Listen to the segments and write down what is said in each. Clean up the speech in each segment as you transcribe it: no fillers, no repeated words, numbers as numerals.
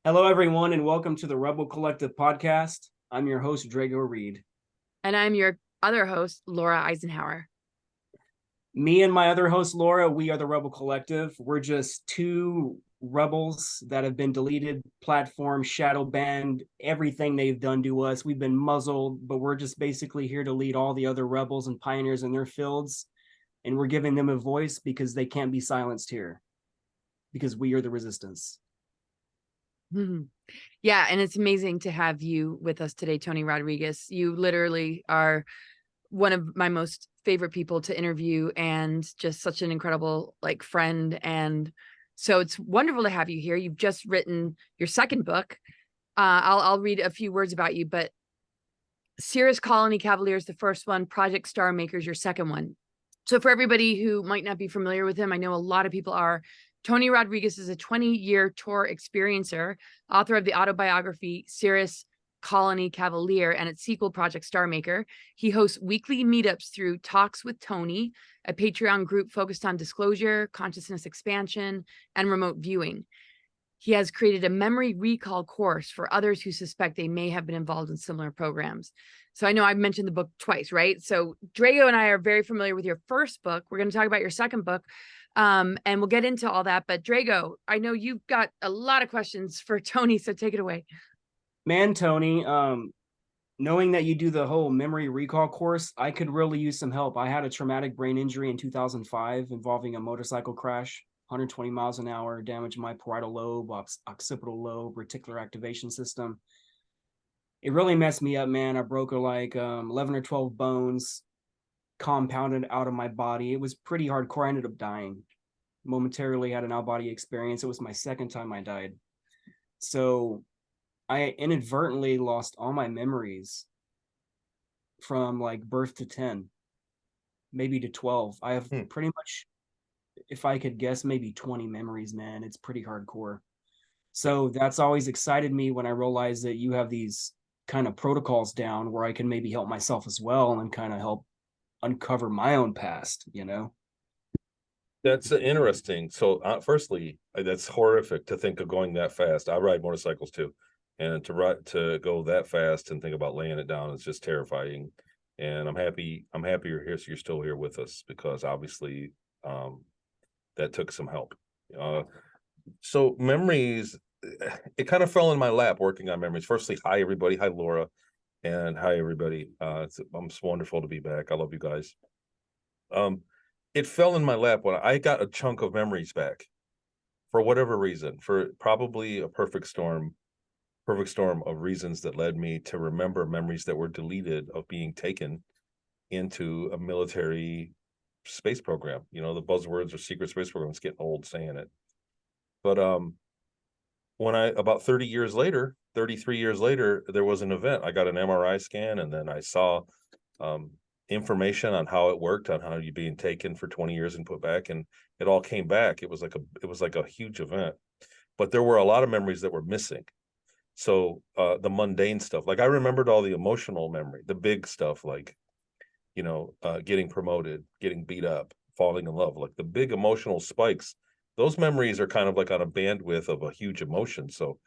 Hello, everyone, and welcome to the Rebel Collective podcast. I'm your host, Drago Reid. And I'm your other host, Laura Eisenhower. Me and my other host, Laura, we are the Rebel Collective. We're just two rebels that have been deleted, platform, shadow banned, everything they've done to us. We've been muzzled, but we're just basically here to lead all the other rebels and pioneers in their fields. And we're giving them a voice because they can't be silenced here, because we are the resistance. Yeah, and it's amazing to have you with us today, Tony Rodrigues. You literally are one of my most favorite people to interview and just such an incredible friend. And so it's wonderful to have you here. You've just written your second book. I'll read a few words about you, but Cirrus Colony Cavalier is the first one, Project Star Maker is your second one. So for everybody who might not be familiar with him, I know a lot of people are. Tony Rodrigues is a 20-year tour experiencer, author of the autobiography Cirrus Colony Cavalier and its sequel, Project Star Maker. He hosts weekly meetups through Talks with Tony, a Patreon group focused on disclosure, consciousness expansion, and remote viewing. He has created a memory recall course for others who suspect they may have been involved in similar programs. So I know I've mentioned the book twice, right? So Drago and I are very familiar with your first book. We're going to talk about your second book, and we'll get into all that. But Drago, I know you've got a lot of questions for Tony, so take it away. Man, Tony, knowing that you do the whole memory recall course, I could really use some help. I had a traumatic brain injury in 2005 involving a motorcycle crash, 120 miles an hour, damaged my parietal lobe, occipital lobe, reticular activation system. It really messed me up, man. I broke 11 or 12 bones, compounded out of my body. It was pretty hardcore. I ended up dying. Momentarily had an out-body experience. It was my second time I died. So I inadvertently lost all my memories from birth to 10, maybe to 12. I have pretty much, if I could guess, maybe 20 memories, man. It's pretty hardcore. So that's always excited me when I realize that you have these kind of protocols down where I can maybe help myself as well and kind of help uncover my own past, That's interesting. So, firstly, that's horrific to think of going that fast. I ride motorcycles too, and to go that fast and think about laying it down is just terrifying. And I'm happy you're here. So you're still here with us because obviously, that took some help. So memories, it kind of fell in my lap working on memories. Firstly, hi everybody, hi Laura, and hi everybody. It's wonderful to be back. I love you guys. It fell in my lap when I got a chunk of memories back for whatever reason, for probably a perfect storm of reasons that led me to remember memories that were deleted of being taken into a military space program. The buzzwords are secret space program. It's getting old saying it. But when about 33 years later, there was an event. I got an MRI scan and then I saw information on how it worked, on how you're being taken for 20 years and put back, and it all came back. It was like a huge event, but there were a lot of memories that were missing. So the mundane stuff, I remembered all the emotional memory, the big stuff, getting promoted, getting beat up, falling in love, the big emotional spikes. Those memories are kind of on a bandwidth of a huge emotion. So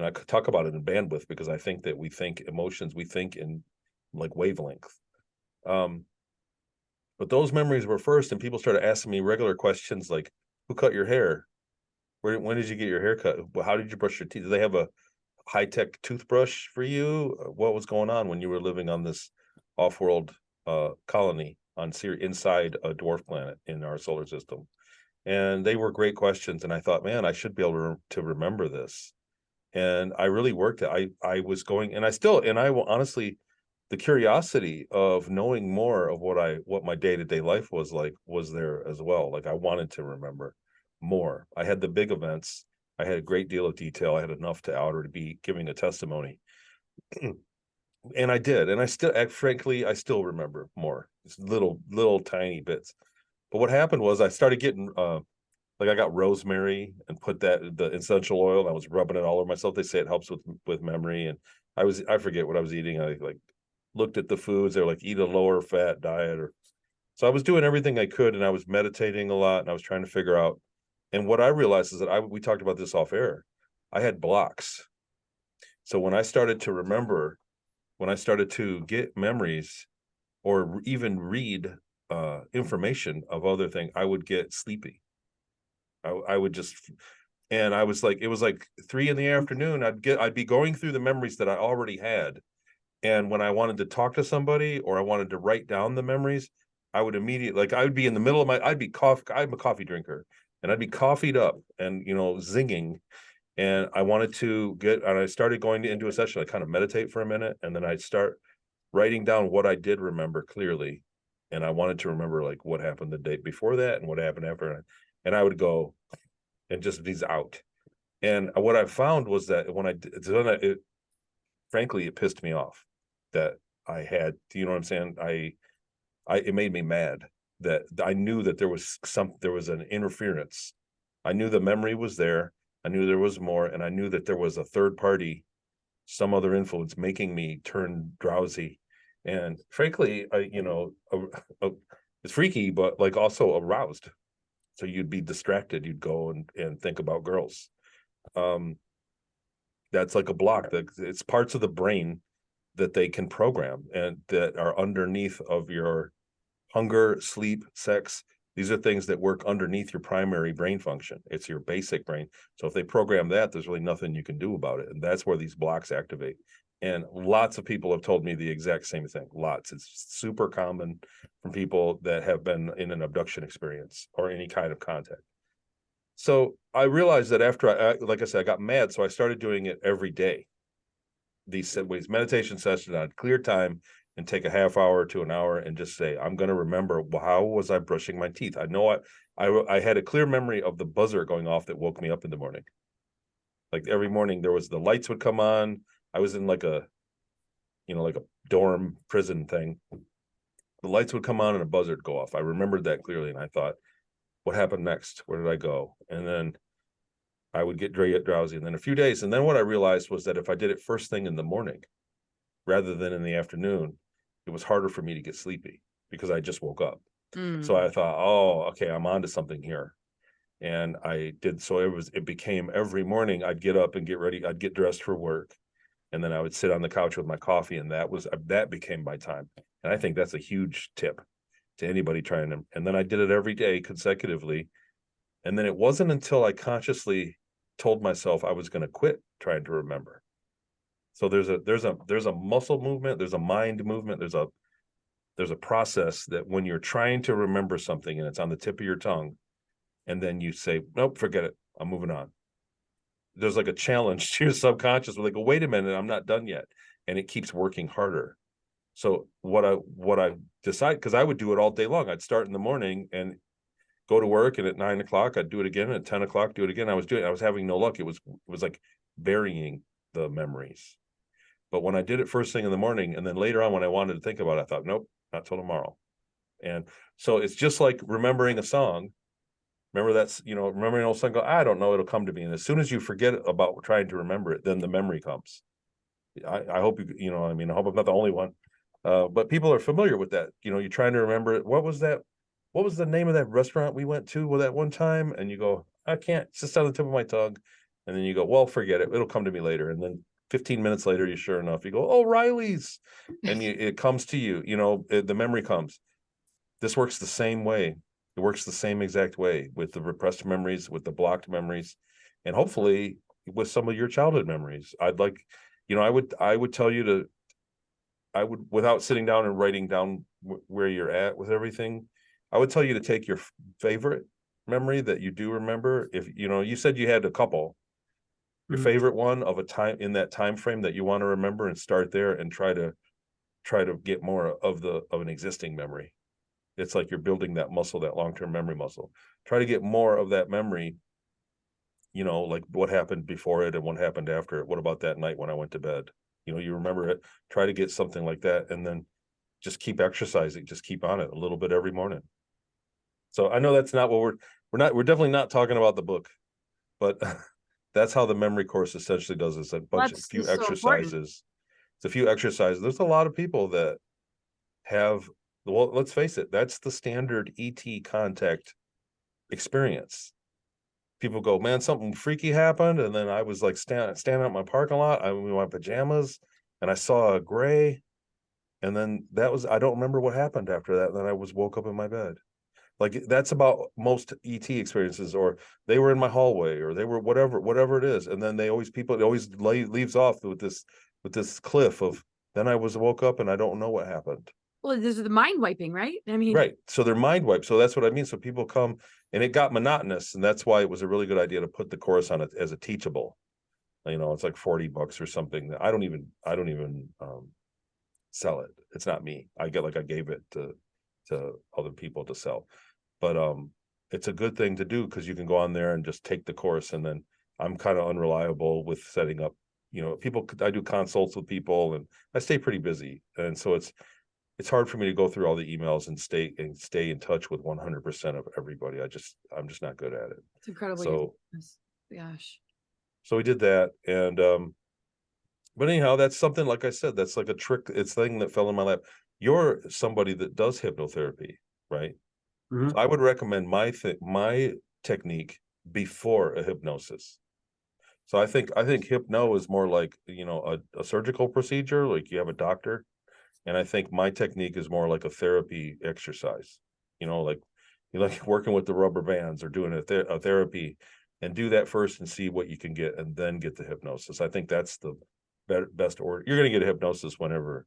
I could talk about it in bandwidth because I think that we think in wavelength. But those memories were first, and people started asking me regular questions like, who cut your hair? When did you get your hair cut? How did you brush your teeth? Do they have a high-tech toothbrush for you? What was going on when you were living on this off-world colony inside a dwarf planet in our solar system? And they were great questions, and I thought, man, I should be able to remember this. And I really worked it. I was going, and I will honestly, the curiosity of knowing more of what my day-to-day life was like was there as well. I wanted to remember more. I had the big events. I had a great deal of detail. I had enough to be giving a testimony. And I did. And I still remember more. Just little tiny bits. But what happened was I started getting I got rosemary and put the essential oil, and I was rubbing it all over myself. They say it helps with memory. And I forget what I was eating. I looked at the foods. They were eat a lower fat diet, so I was doing everything I could, and I was meditating a lot, and I was trying to figure out. And what I realized is that we talked about this off air. I had blocks. So when I started to remember, when I started to get memories or even read information of other things, I would get sleepy. I would just, and I was like, it was like 3 PM. I'd be going through the memories that I already had. And when I wanted to talk to somebody or I wanted to write down the memories, I would immediately, like, I would be in the middle of I'm a coffee drinker, and I'd be coffeeed up and, zinging. And I started going into a session, I kind of meditate for a minute, and then I'd start writing down what I did remember clearly. And I wanted to remember like what happened the day before that and what happened after. And I would go and just these out. And what I found was that when I did it, frankly, it pissed me off that I had, you know what I'm saying? It made me mad that I knew that there was an interference. I knew the memory was there. I knew there was more, and I knew that there was a third party, some other influence making me turn drowsy. And frankly, it's freaky, but like also aroused. So you'd be distracted. You'd go and think about girls. That's like a block. That it's parts of the brain that they can program and that are underneath of your hunger, sleep, sex. These are things that work underneath your primary brain function. It's your basic brain. So if they program that, there's really nothing you can do about it. And that's where these blocks activate. And lots of people have told me the exact same thing. Lots. It's super common from people that have been in an abduction experience or any kind of contact. So I realized that after like I said, I got mad. So I started doing it every day. These meditation sessions on clear time, and take a half hour to an hour and just say, I'm going to remember, how was I brushing my teeth? I know I had a clear memory of the buzzer going off that woke me up in the morning. Like every morning the lights would come on. I was in like a dorm prison thing. The lights would come on and a buzzer would go off. I remembered that clearly. And I thought, what happened next? Where did I go? And then I would get drowsy. And then a few days. And then what I realized was that if I did it first thing in the morning, rather than in the afternoon, it was harder for me to get sleepy because I just woke up. So I thought, oh, okay, I'm onto something here. And I did. So it became every morning I'd get up and get ready. I'd get dressed for work. And then I would sit on the couch with my coffee, and that became my time. And I think that's a huge tip to anybody trying to. And then I did it every day consecutively. And then it wasn't until I consciously told myself I was going to quit trying to remember. So there's a muscle movement, there's a mind movement, there's a process that when you're trying to remember something and it's on the tip of your tongue, and then you say, nope, forget it, I'm moving on. There's like a challenge to your subconscious where they go, wait a minute, I'm not done yet. And it keeps working harder. So what I decide, because I would do it all day long. I'd start in the morning and go to work, and at 9 o'clock, I'd do it again. At 10 o'clock, do it again. I was having no luck. It was like burying the memories. But when I did it first thing in the morning, and then later on when I wanted to think about it, I thought, nope, not till tomorrow. And so it's just like remembering a song. Remember remembering an old song, go, I don't know, it'll come to me. And as soon as you forget about trying to remember it, then the memory comes. I hope I hope I'm not the only one. But people are familiar with that. You're trying to remember it. What was that? What was the name of that restaurant we went to that one time? And you go, I can't, it's just on the tip of my tongue. And then you go, well, forget it. It'll come to me later. And then 15 minutes later, you sure enough, you go, oh, Riley's. And it comes to you, the memory comes. This works the same way. It works the same exact way with the repressed memories, with the blocked memories, and hopefully with some of your childhood memories. I would tell you without sitting down and writing down where you're at with everything, I would tell you to take your favorite memory that you do remember. If you said you had a couple, your favorite one of a time in that time frame that you want to remember, and start there and try to get more of an existing memory. It's like you're building that muscle, that long-term memory muscle. Try to get more of that memory, like what happened before it and what happened after it. What about that night when I went to bed? You remember it. Try to get something like that, and then just keep exercising. Just keep on it a little bit every morning. So I know that's not what we're definitely not talking about the book, but that's how the memory course essentially does. Is few exercises. It's a few exercises. There's a lot of people that have, well, let's face it, that's the standard ET contact experience. people go, man, something freaky happened, and then I was like standing at my parking lot, I'm in my pajamas, and I saw a gray, and then that was, I don't remember what happened after that. Then I was woke up in my bed. Like that's about most ET experiences, or they were in my hallway, or they were whatever it is, and then it always leaves off with this cliff of, then I was woke up and I don't know what happened. Well, this is the mind wiping, right? I mean, Right. So they're mind wiped. So that's what I mean. So people come, and it got monotonous, and that's why it was a really good idea to put the course on it as a teachable. It's like $40 or something. I don't even sell it. It's not me. I gave it to other people to sell. But it's a good thing to do, because you can go on there and just take the course. And then I'm kind of unreliable with setting up, I do consults with people, and I stay pretty busy. And so it's hard for me to go through all the emails and stay in touch with 100% of everybody. I'm just not good at it. it's incredible. So, Gosh. so we did that. And, but anyhow, that's something, like I said, that's like a trick. It's thing that fell in my lap. You're somebody that does hypnotherapy, right? Mhm. So I would recommend my technique before a hypnosis. So I think hypno is more like, a surgical procedure, like you have a doctor. And I think my technique is more like a therapy exercise, like you like working with the rubber bands, or doing a therapy, and do that first and see what you can get, and then get the hypnosis. I think that's the best order. You're going to get a hypnosis whenever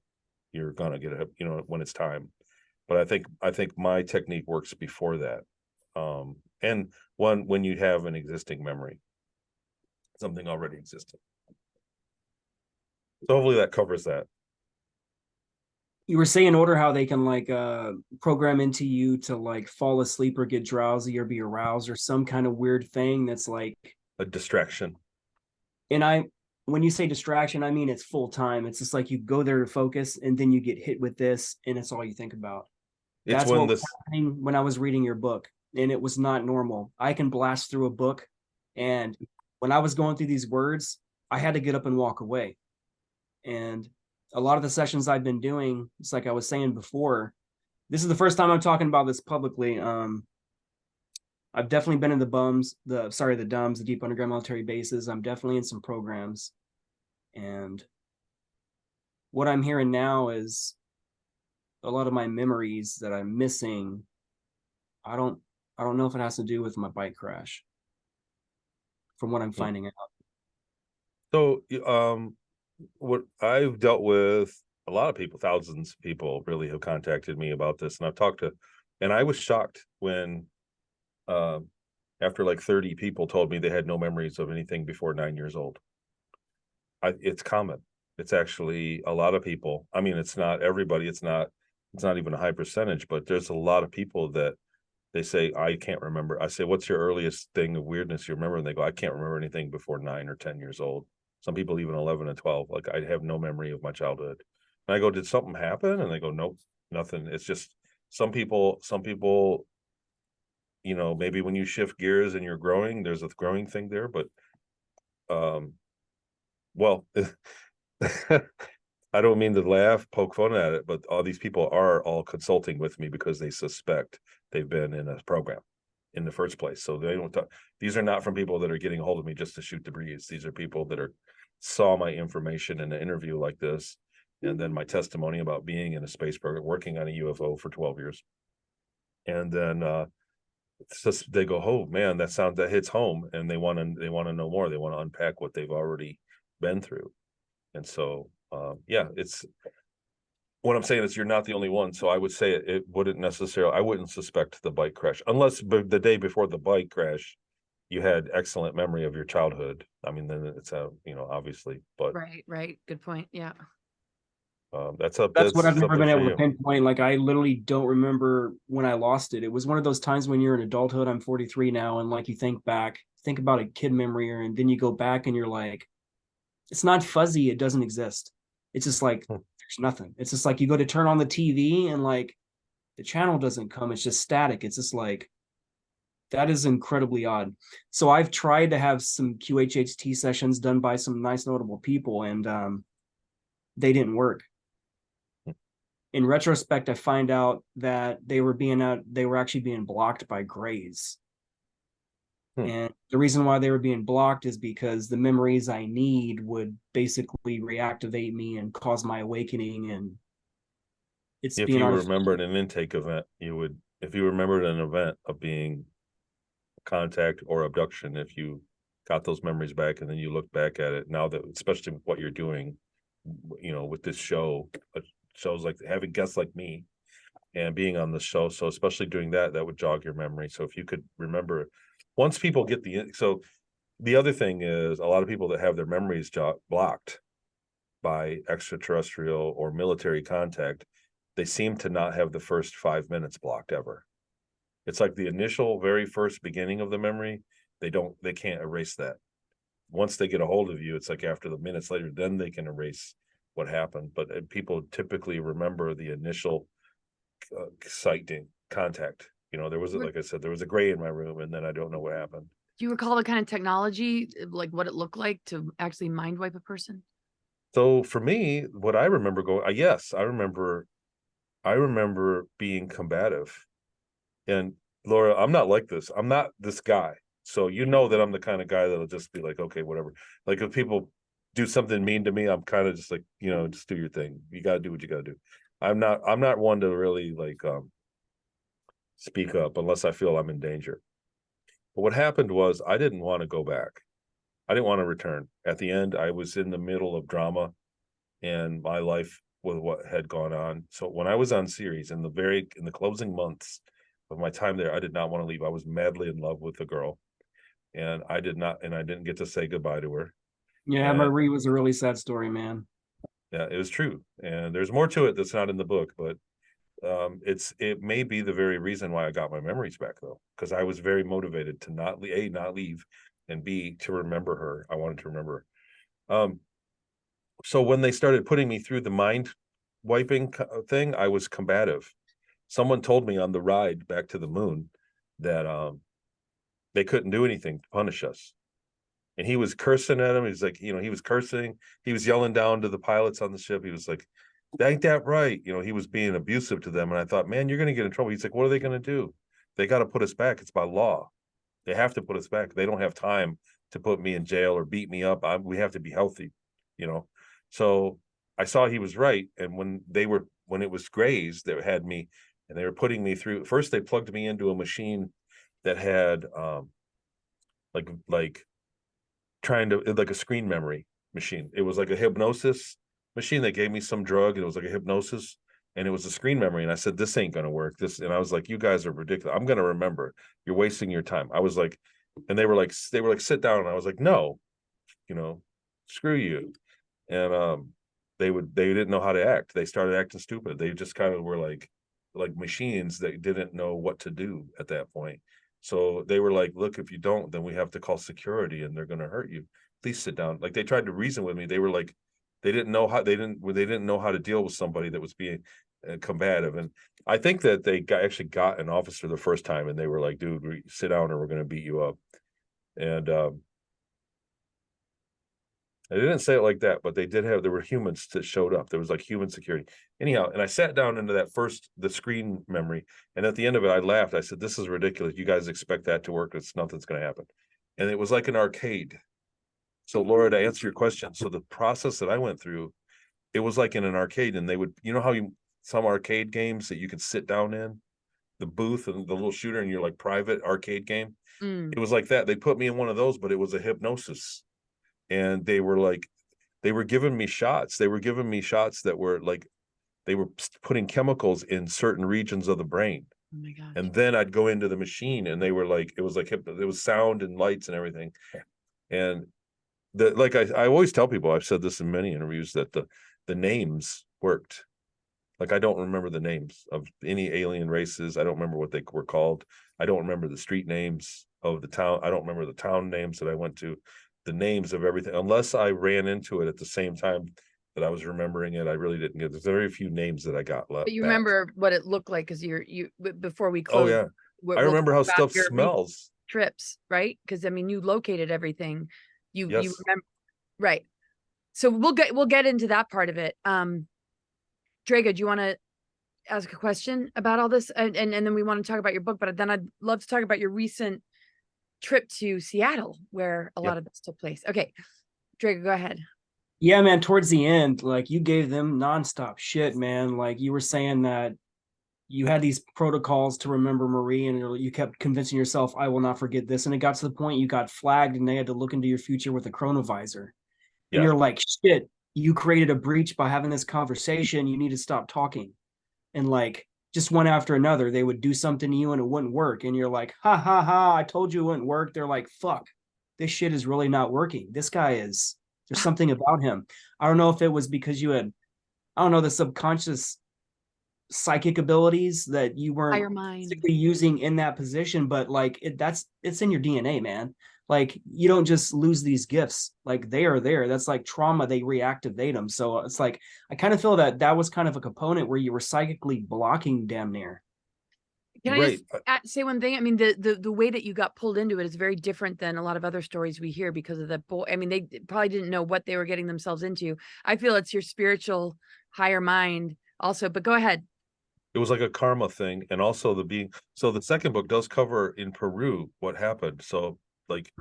you're going to get when it's time. But I think my technique works before that. And when you have an existing memory, something already existing. So hopefully that covers that. You were saying, order, how they can like program into you to like fall asleep or get drowsy or be aroused or some kind of weird thing that's like A distraction. And when you say distraction, I mean it's full time. It's just like you go there to focus, and then you get hit with this, and it's all you think about. It's That's when what was this happening when I was reading your book, and it was not normal. I can blast through a book, and when I was going through these words, I had to get up and walk away. And a lot of the sessions I've been doing, it's like I was saying before, this is the first time I'm talking about this publicly. I've definitely been in the DUMBs, the deep underground military bases. I'm definitely in some programs. And what I'm hearing now is a lot of my memories that I'm missing. I don't know if it has to do with my bike crash, from what I'm finding out. So what I've dealt with, a lot of people, thousands of people really have contacted me about this, and I've talked to, and I was shocked when after like 30 people told me they had no memories of anything before 9 years old. It's common. It's actually a lot of people. I mean, it's not everybody, it's not even a high percentage, but there's a lot of people that they say, I can't remember. I say, what's your earliest thing of weirdness you remember? And they go, I can't remember anything before 9 or 10 years old. Some people even 11 and 12. Like, I have no memory of my childhood. And I go, did something happen? And they go, nope, nothing. It's just some people, maybe when you shift gears and you're growing, there's a growing thing there. But, well, I don't mean to laugh, poke fun at it, but all these people are all consulting with me because they suspect they've been in a program in the first place. So they don't talk. These are not from people that are getting a hold of me just to shoot the breeze. These are people that saw my information in an interview like this, and then my testimony about being in a space program, working on a UFO for 12 years. And then it's just, they go, oh man, that hits home, and they want to know more. They want to unpack what they've already been through. And so yeah, it's what I'm saying is you're not the only one. So I would say it wouldn't necessarily, I wouldn't suspect the bike crash unless the day before the bike crash you had excellent memory of your childhood. I mean, then it's obviously, but Right. Good point. Yeah. That's what I've never been able to pinpoint. Like, I literally don't remember when I lost it. It was one of those times when you're in adulthood. I'm 43 now, and like you think about a kid memory, and then you go back and you're like, it's not fuzzy. It doesn't exist. It's just like there's nothing. It's just like you go to turn on the TV and like the channel doesn't come. It's just static. It's just like, that is incredibly odd. So I've tried to have some QHHT sessions done by some nice notable people, and they didn't work. In retrospect, I find out that they were actually being blocked by grays. And the reason why they were being blocked is because the memories I need would basically reactivate me and cause my awakening. And it's If being you artificial. remembered an intake event, you would, if you remembered an event of being contact or abduction, if you got those memories back and then you look back at it now, that especially with what you're doing, you know, with this show, shows like having guests like me and being on the show, so especially doing that, that would jog your memory. So if you could remember, once people get the other thing is, a lot of people that have their memories blocked by extraterrestrial or military contact, they seem to not have the first 5 minutes blocked ever. It's like the initial very first beginning of the memory, they can't erase that. Once they get a hold of you, it's like after the minutes later, then they can erase what happened. But people typically remember the initial sighting contact. You know, there was, like I said, there was a gray in my room, and then I don't know what happened. Do you recall the kind of technology, like what it looked like to actually mind wipe a person? So for me, what I remember yes, I remember being combative. And Laura, I'm not like this. I'm not this guy. So you know that I'm the kind of guy that'll just be like, okay, whatever. Like if people do something mean to me, I'm kind of just like, you know, just do your thing. You got to do what you got to do. I'm not one to really like speak up unless I feel I'm in danger. But what happened was I didn't want to go back. I didn't want to return. At the end, I was in the middle of drama and my life with what had gone on. So when I was on series in the closing months of my time there, I did not want to leave. I was madly in love with the girl, and I didn't get to say goodbye to her. Yeah, Marie was a really sad story, man. Yeah, it was true. And there's more to it that's not in the book, but it may be the very reason why I got my memories back, though, because I was very motivated to not leave, and B, to remember her. I wanted to remember her. So when they started putting me through the mind wiping thing, I was combative. Someone told me on the ride back to the moon that they couldn't do anything to punish us. And he was cursing at him. He's like, you know, he was cursing. He was yelling down to the pilots on the ship. He was like, ain't that right? You know, he was being abusive to them. And I thought, man, you're going to get in trouble. He's like, what are they going to do? They got to put us back. It's by law. They have to put us back. They don't have time to put me in jail or beat me up. We have to be healthy, you know? So I saw he was right. And when it was Grays that had me, and they were putting me through, first they plugged me into a machine that had like trying to, like a screen memory machine. It was like a hypnosis machine that gave me some drug, and it was like a hypnosis, and it was a screen memory. And I said, this ain't gonna work. And I was like, you guys are ridiculous. I'm gonna remember. You're wasting your time. I was like, and they were like, sit down. And I was like, no, you know, screw you. And they didn't know how to act. They started acting stupid. They just kind of were like machines that didn't know what to do at that point. So they were like, look, if you don't, then we have to call security and they're going to hurt you. Please sit down. Like they tried to reason with me. They were like, they didn't know how to deal with somebody that was being combative. And I think that they actually got an officer the first time, and they were like, dude, sit down or we're going to beat you up. And I didn't say it like that, but there were humans that showed up. There was like human security. Anyhow, and I sat down into the screen memory. And at the end of it, I laughed. I said, this is ridiculous. You guys expect that to work. Nothing's going to happen. And it was like an arcade. So Laura, to answer your question, so the process that I went through, it was like in an arcade, and they would, you know how some arcade games that you could sit down in the booth and the little shooter and your like private arcade game. It was like that. They put me in one of those, but it was a hypnosis. And they were giving me shots. They were giving me shots that were like, they were putting chemicals in certain regions of the brain. Oh my gosh. And then I'd go into the machine, and they were like, it was sound and lights and everything. And like I always tell people, I've said this in many interviews, that the names worked. Like I don't remember the names of any alien races. I don't remember what they were called. I don't remember the street names of the town. I don't remember the town names that I went to. The names of everything, unless I ran into it at the same time that I was remembering it. I really didn't get. There's very few names that I got left. But you remember what it looked like, because before we close. Oh yeah, I remember how stuff smells. Trips, right? Because I mean, you located everything. You remember, right? So we'll get into that part of it. Drago, do you want to ask a question about all this, and then we want to talk about your book, but then I'd love to talk about your recent trip to Seattle where a Yep. lot of this took place. Okay, Drago, go ahead. Yeah, man, towards the end, like you gave them nonstop shit, man. Like you were saying that you had these protocols to remember Marie, and you kept convincing yourself, I will not forget this. And it got to the point you got flagged and they had to look into your future with a chronovisor. And Yeah. you're like, shit, you created a breach by having this conversation. You need to stop talking. And like, just one after another, they would do something to you and it wouldn't work. And you're like, ha ha ha, I told you it wouldn't work. They're like, fuck, this shit is really not working. This guy is, there's something about him. I don't know if it was because you had, I don't know, the subconscious psychic abilities that you weren't Higher mind. physically using in that position, but like it's in your DNA, man. Like you don't just lose these gifts, like they are there. That's like trauma, they reactivate them. So it's like I kind of feel that that was kind of a component where you were psychically blocking damn near. Can I Right. just say one thing? I mean, the way that you got pulled into it is very different than a lot of other stories we hear because of the boy. I mean, they probably didn't know what they were getting themselves into. I feel it's your spiritual higher mind also, but go ahead. It was like a karma thing, and also so the second book does cover in Peru what happened. So like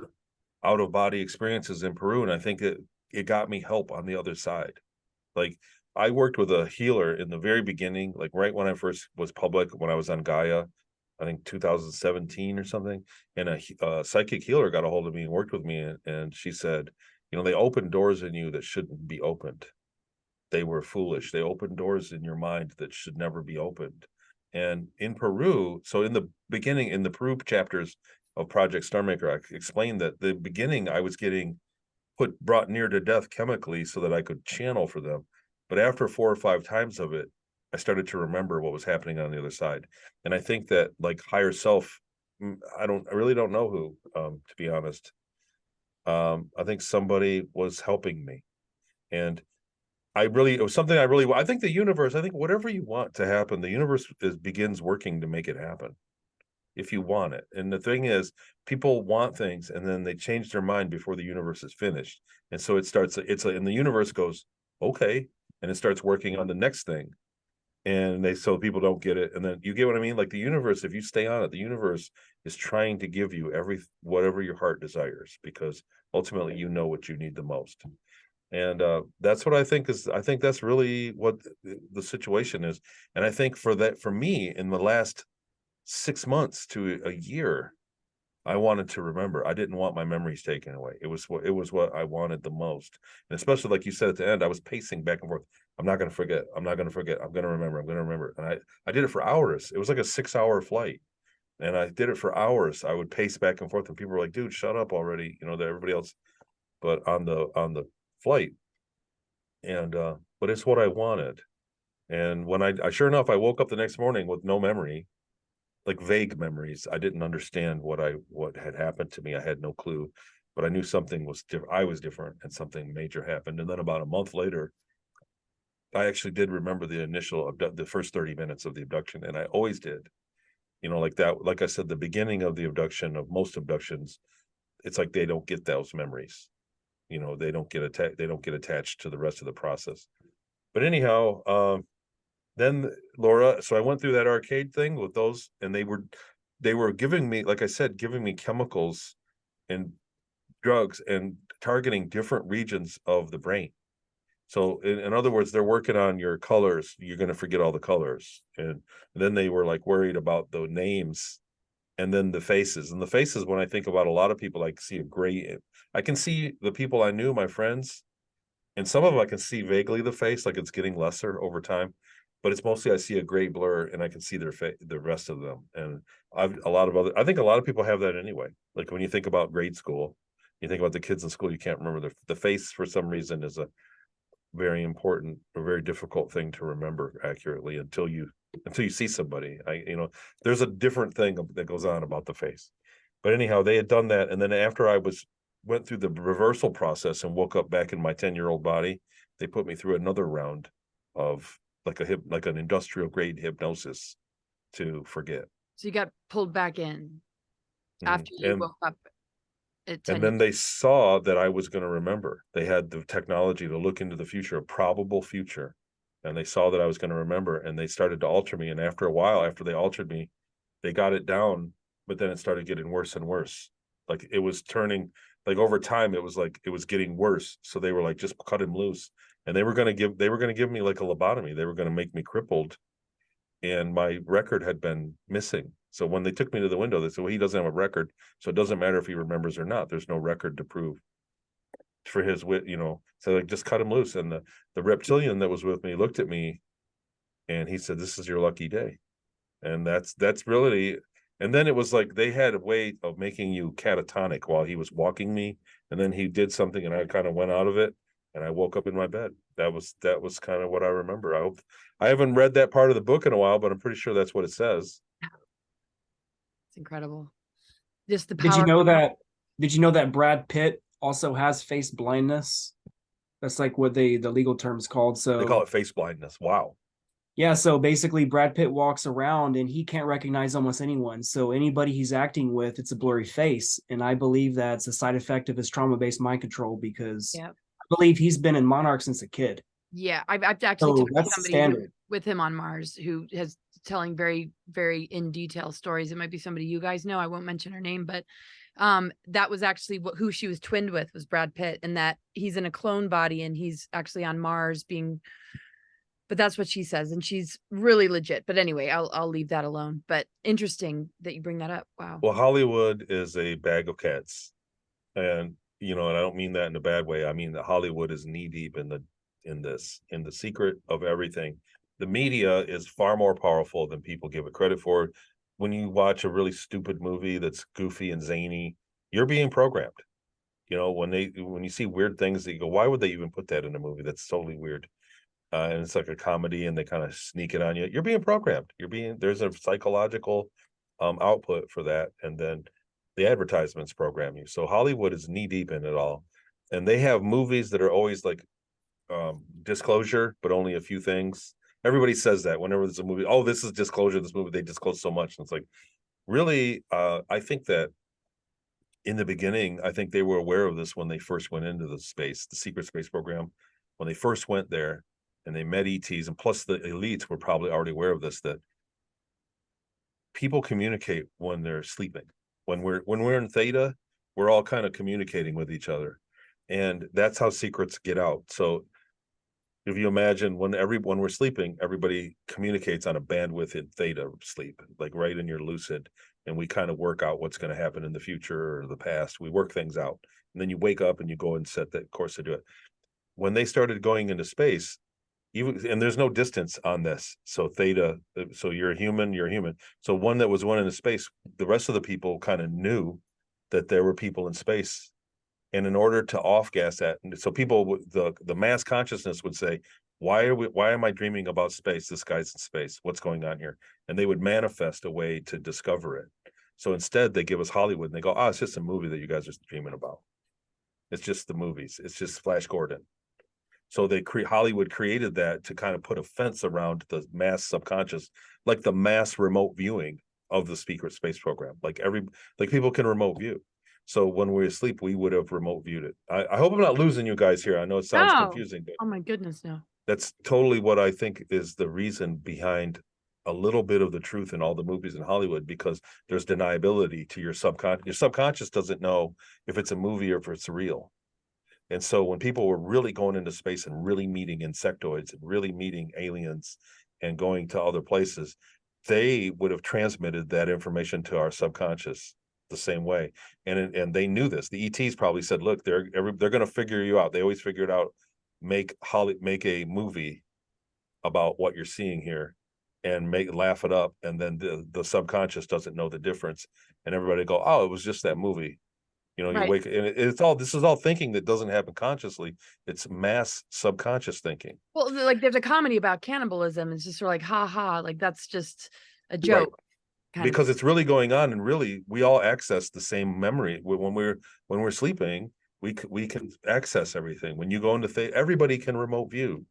out of body experiences in Peru, and I think it got me help on the other side. Like I worked with a healer in the very beginning, like right when I first was public, when I was on Gaia, I think 2017 or something, and a psychic healer got a hold of me and worked with me, and she said, they open doors in you that shouldn't be opened. They were foolish. They opened doors in your mind that should never be opened. And in Peru, so in the beginning, in the Peru chapters of Project Starmaker, I explained that the beginning I was getting brought near to death chemically so that I could channel for them. But after 4 or 5 times of it, I started to remember what was happening on the other side. And I think that like higher self, I really don't know who, to be honest. I think somebody was helping me. And it was something I think the universe, I think whatever you want to happen, the universe begins working to make it happen if you want it. And the thing is, people want things and then they change their mind before the universe is finished. And so and the universe goes, okay. And it starts working on the next thing. And so people don't get it. And then you get what I mean? Like the universe, if you stay on it, the universe is trying to give you whatever your heart desires, because ultimately you know what you need the most. And that's what I think that's really what the situation is. And I think for me in the last 6 months to a year, I wanted to remember. I didn't want my memories taken away. It was what I wanted the most. And especially like you said at the end, I was pacing back and forth. I'm not going to forget. I'm not going to forget. I'm going to remember. I'm going to remember. And I did it for hours. It was like a 6-hour flight. And I did it for hours. I would pace back and forth and people were like, dude, shut up already. That everybody else, but on the flight. And but it's what I wanted. And when I sure enough, I woke up the next morning with no memory, like vague memories. I didn't understand what had happened to me. I had no clue, but I knew something was different. I was different, and something major happened. And then about a month later, I actually did remember the first 30 minutes of the abduction, and I always did. Like that. Like I said, the beginning of the abduction, of most abductions, it's like they don't get those memories. They don't get attached to the rest of the process. But anyhow, then Laura, so I went through that arcade thing with those, and they were giving me, like I said, giving me chemicals and drugs and targeting different regions of the brain. So in other words, they're working on your colors. You're going to forget all the colors. And then they were like worried about the names and then the faces. And the faces, when I think about a lot of people, I can see the people I knew, my friends, and some of them I can see vaguely the face, like it's getting lesser over time, but it's mostly I see a gray blur and I can see the rest of them. And I think a lot of people have that anyway. Like when you think about grade school, you think about the kids in school, you can't remember the face for some reason is a very important or very difficult thing to remember accurately until you see somebody. There's a different thing that goes on about the face. But anyhow, they had done that, and then after I went through the reversal process and woke up back in my 10-year-old body, they put me through another round of like an industrial grade hypnosis to forget. So you got pulled back in after you woke up at 10 and then they saw that I was going to remember. They had the technology to look into the future, a probable future. And they saw that I was going to remember, and they started to alter me. And after a while, after they altered me, they got it down, but then it started getting worse and worse. Like it was turning, like over time, it was like it was getting worse. So they were like, just cut him loose. And they were gonna give me like a lobotomy. They were gonna make me crippled. And my record had been missing. So when they took me to the window, they said, well, he doesn't have a record. So it doesn't matter if he remembers or not. There's no record to prove for his wit, you know. So like just cut him loose. And the reptilian that was with me looked at me and he said, this is your lucky day. And that's really, and then it was like they had a way of making you catatonic while he was walking me, and then he did something and I kind of went out of it and I woke up in my bed. That was kind of what I remember. I haven't read that part of the book in a while, but I'm pretty sure that's what it says. It's incredible. Just the Did power. you know that Brad Pitt also has face blindness? That's like what the legal term's called. So They call it face blindness. Wow. yeah, so basically Brad Pitt walks around and he can't recognize almost anyone. So anybody he's acting with, it's a blurry face. And I believe that's a side effect of his trauma-based mind control, because Yeah. I believe he's been in Monarch since a kid. Yeah, I've actually So talked to that's somebody standard. with him on Mars who has telling very, very in detail stories. It might be somebody you guys know. I won't mention her name, but that was actually who she was twinned with was Brad Pitt, and that he's in a clone body and he's actually on Mars being. But that's what she says, and she's really legit. But anyway, I'll leave that alone. But interesting that you bring that up. Wow. Well, Hollywood is a bag of cats, and you know, and I don't mean that in a bad way. I mean that Hollywood is knee deep in the secret of everything. The media is far more powerful than people give it credit for. When you watch a really stupid movie that's goofy and zany, you're being programmed. You know, when you see weird things that you go, why would they even put that in a movie? That's totally weird. And it's like a comedy and they kind of sneak it on you. You're being programmed. There's a psychological output for that. And then the advertisements program you. So Hollywood is knee deep in it all. And they have movies that are always like disclosure, but only a few things. Everybody says that whenever there's a movie, oh, this is disclosure. This movie, they disclose so much. And it's like, really, I think that in the beginning, I think they were aware of this when they first went into the secret space program. When they first went there, and they met ETs, and plus the elites were probably already aware of this, that people communicate when they're sleeping. When we're in theta, we're all kind of communicating with each other. And that's how secrets get out. So if you imagine when we're sleeping, everybody communicates on a bandwidth in theta sleep, like right in your lucid. And we kind of work out what's going to happen in the future or the past. We work things out. And then you wake up and you go and set that course to do it. When they started going into space, and there's no distance on this. So theta, so you're human. So one that was one in space, the rest of the people kind of knew that there were people in space. And in order to off gas that, so people, the mass consciousness would say, why am I dreaming about space? This guy's in space. What's going on here? And they would manifest a way to discover it. So instead they give us Hollywood and they go, it's just a movie that you guys are dreaming about. It's just the movies. It's just Flash Gordon. So Hollywood created that to kind of put a fence around the mass subconscious, like the mass remote viewing of the secret space program. Like people can remote view. So when we're asleep, we would have remote viewed it. I hope I'm not losing you guys here. I know it sounds confusing, but oh my goodness, no. That's totally what I think is the reason behind a little bit of the truth in all the movies in Hollywood, because there's deniability to your subconscious. Your subconscious doesn't know if it's a movie or if it's real. And so when people were really going into space and really meeting insectoids and really meeting aliens and going to other places, they would have transmitted that information to our subconscious the same way. And they knew this. The ETs probably said, look, they're going to figure you out. They always figured out, make a movie about what you're seeing here and laugh it up. And then the subconscious doesn't know the difference. And everybody go, oh, it was just that movie. You know, you wake and this is all thinking that doesn't happen consciously. It's mass subconscious thinking. Well, like there's a comedy about cannibalism. It's just sort of like, ha ha, like that's just a joke. Right. Because it's really going on, and really we all access the same memory. When we're sleeping, we can access everything. When you go into everybody can remote view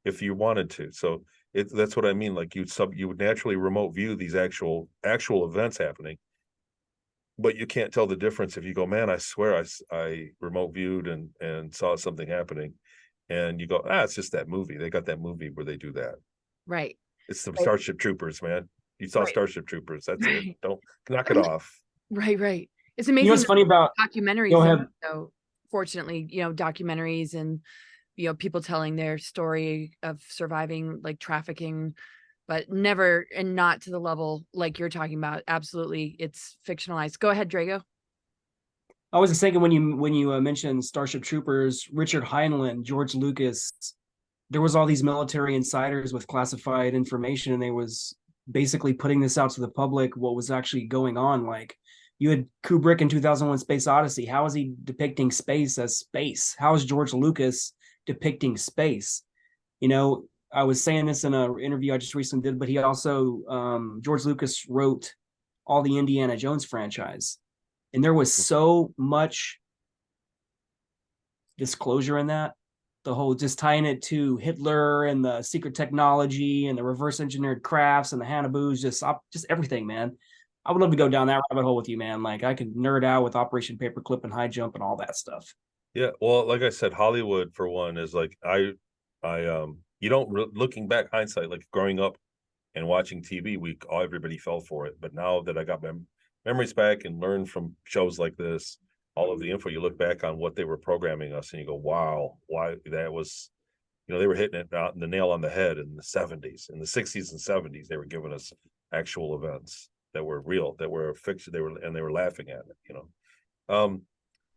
if you wanted to. So that's what I mean. Like you would naturally remote view these actual events happening. But you can't tell the difference if you go, man, I swear I remote viewed and saw something happening. And you go, it's just that movie. They got that movie where they do that. Right. It's the Starship Troopers, man. You saw Starship Troopers. That's it. Don't knock it off. Right. It's You know amazing what's funny about, documentaries, go ahead. so fortunately, documentaries and people telling their story of surviving like trafficking, but never, and not to the level like you're talking about. Absolutely, it's fictionalized. Go ahead, Drago. I was just thinking when you mentioned Starship Troopers, Richard Heinlein, George Lucas, there was all these military insiders with classified information, and they was basically putting this out to the public, what was actually going on. Like, you had Kubrick in 2001 Space Odyssey. How is he depicting space as space? How is George Lucas depicting space? I was saying this in an interview I just recently did, but he also, George Lucas wrote all the Indiana Jones franchise. And there was so much disclosure in that. The whole just tying it to Hitler and the secret technology and the reverse engineered crafts and the Hannibals, just everything, man. I would love to go down that rabbit hole with you, man. Like, I could nerd out with Operation Paperclip and High Jump and all that stuff. Yeah, well, like I said, Hollywood for one is like you don't looking back hindsight, like growing up and watching TV, everybody fell for it. But now that I got my memories back and learned from shows like this, all of the info, you look back on what they were programming us, and you go, "Wow, why that was." They were hitting it out in the nail on the head in the 70s, in the 60s and 70s. They were giving us actual events that were real, that were fiction. They were laughing at it.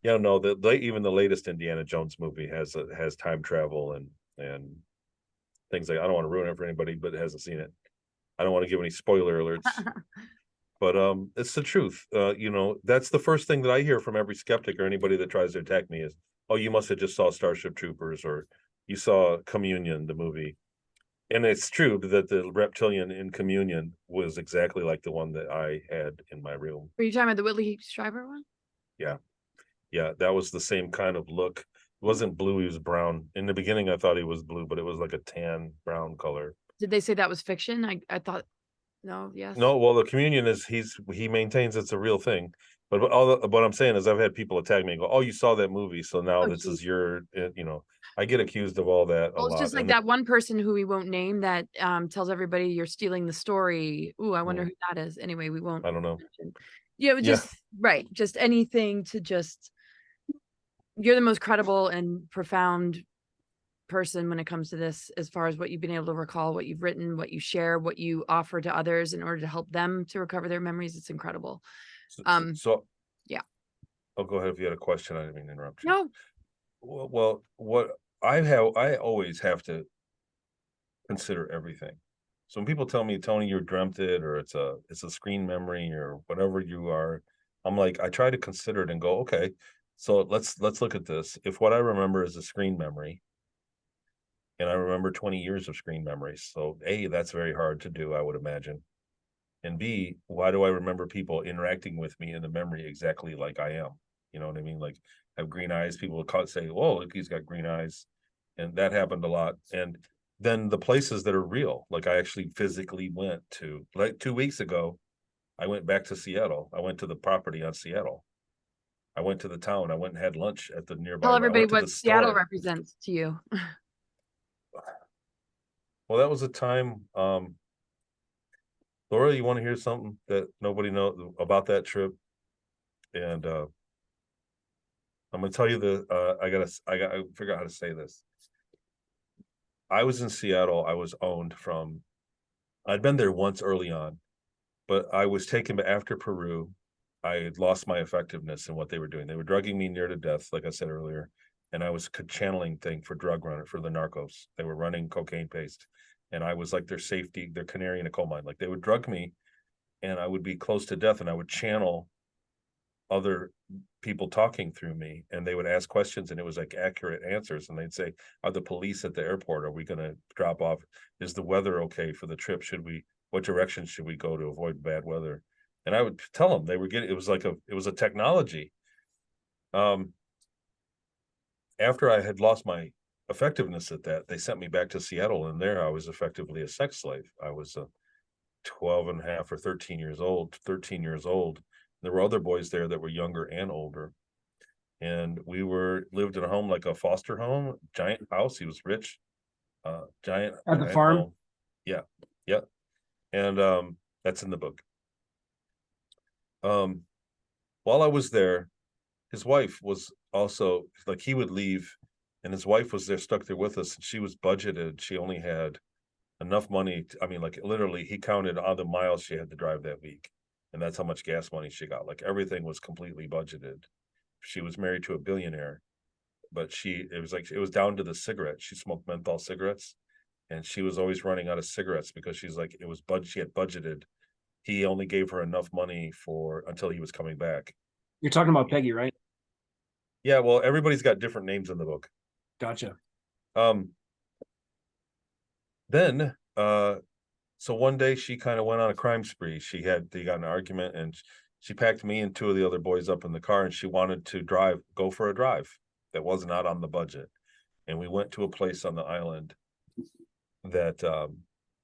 Yeah, no, even the latest Indiana Jones movie has time travel and things like, I don't want to ruin it for anybody, but hasn't seen it. I don't want to give any spoiler alerts, but it's the truth. That's the first thing that I hear from every skeptic or anybody that tries to attack me is, "Oh, you must have just saw Starship Troopers, or you saw Communion, the movie." And it's true that the reptilian in Communion was exactly like the one that I had in my room. Were you talking about the Whitley Strieber one? Yeah, that was the same kind of look. It wasn't blue, he was brown. In the beginning, I thought he was blue, but it was like a tan brown color. Did they say that was fiction? I thought, no, yes. No, well, the Communion is he maintains it's a real thing. But what I'm saying is, I've had people attack me and go, "Oh, you saw that movie, so now Oh, this geez. is your," I get accused of all that a Well, it's lot. just like that one person who we won't name that tells everybody you're stealing the story. Ooh, I wonder who that is. Anyway, we won't I don't know. mention. Yeah, just right. Just anything to just, you're the most credible and profound person when it comes to this, as far as what you've been able to recall, what you've written, what you share, what you offer to others in order to help them to recover their memories. It's incredible. So yeah. I'll go ahead if you had a question. I didn't mean to interrupt you. No. Well, what I always have to consider everything. So when people tell me, "Tony, you dreamt it," or it's a screen memory or whatever you are, I'm like, I try to consider it and go, okay, so let's look at this. If what I remember is a screen memory, and I remember 20 years of screen memories, so A, that's very hard to do, I would imagine. And B, why do I remember people interacting with me in the memory exactly like I am? You know what I mean? Like, I have green eyes. People will say, "Whoa, look, he's got green eyes," and that happened a lot. And then the places that are real, like I actually physically went to, like 2 weeks ago, I went back to Seattle. I went to the property on Seattle. I went to the town. I went and had lunch at the nearby. Tell I everybody went to what the Seattle store. represents to you. Well, that was a time. Laura, you want to hear something that nobody knows about that trip? And I'm gonna tell you I forgot how to say this. I was in Seattle. I was owned from. I'd been there once early on, but I was taken after Peru. I had lost my effectiveness in what they were doing. They were drugging me near to death, like I said earlier, and I was a channeling thing for drug runner for the narcos. They were running cocaine paste, and I was like their safety, their canary in a coal mine. Like, they would drug me, and I would be close to death, and I would channel other people talking through me, and they would ask questions, and it was like accurate answers. And they'd say, "Are the police at the airport? Are we going to drop off? Is the weather okay for the trip? What direction should we go to avoid bad weather?" And I would tell them. They were getting, it was a technology. After I had lost my effectiveness at that, they sent me back to Seattle, and there I was effectively a sex slave. I was 12 and a half or 13 years old. There were other boys there that were younger and older. And we lived in a home, like a foster home, giant house. He was rich, giant At the farm? home. Yeah. And that's in the book. while I was there, his wife was also like, he would leave and his wife was there, stuck there with us, and she was budgeted. She only had enough money I mean, like, literally he counted all the miles she had to drive that week, and that's how much gas money she got. Like, everything was completely budgeted. She was married to a billionaire, but it was down to the cigarette. She smoked menthol cigarettes, and she was always running out of cigarettes because she's like, she had budgeted. He only gave her enough money for until he was coming back. You're talking about Peggy, right? Yeah, well, everybody's got different names in the book. Gotcha. Then so one day she kind of went on a crime spree. They got in an argument, and she packed me and two of the other boys up in the car, and she wanted to go for a drive that was not on the budget. And we went to a place on the island that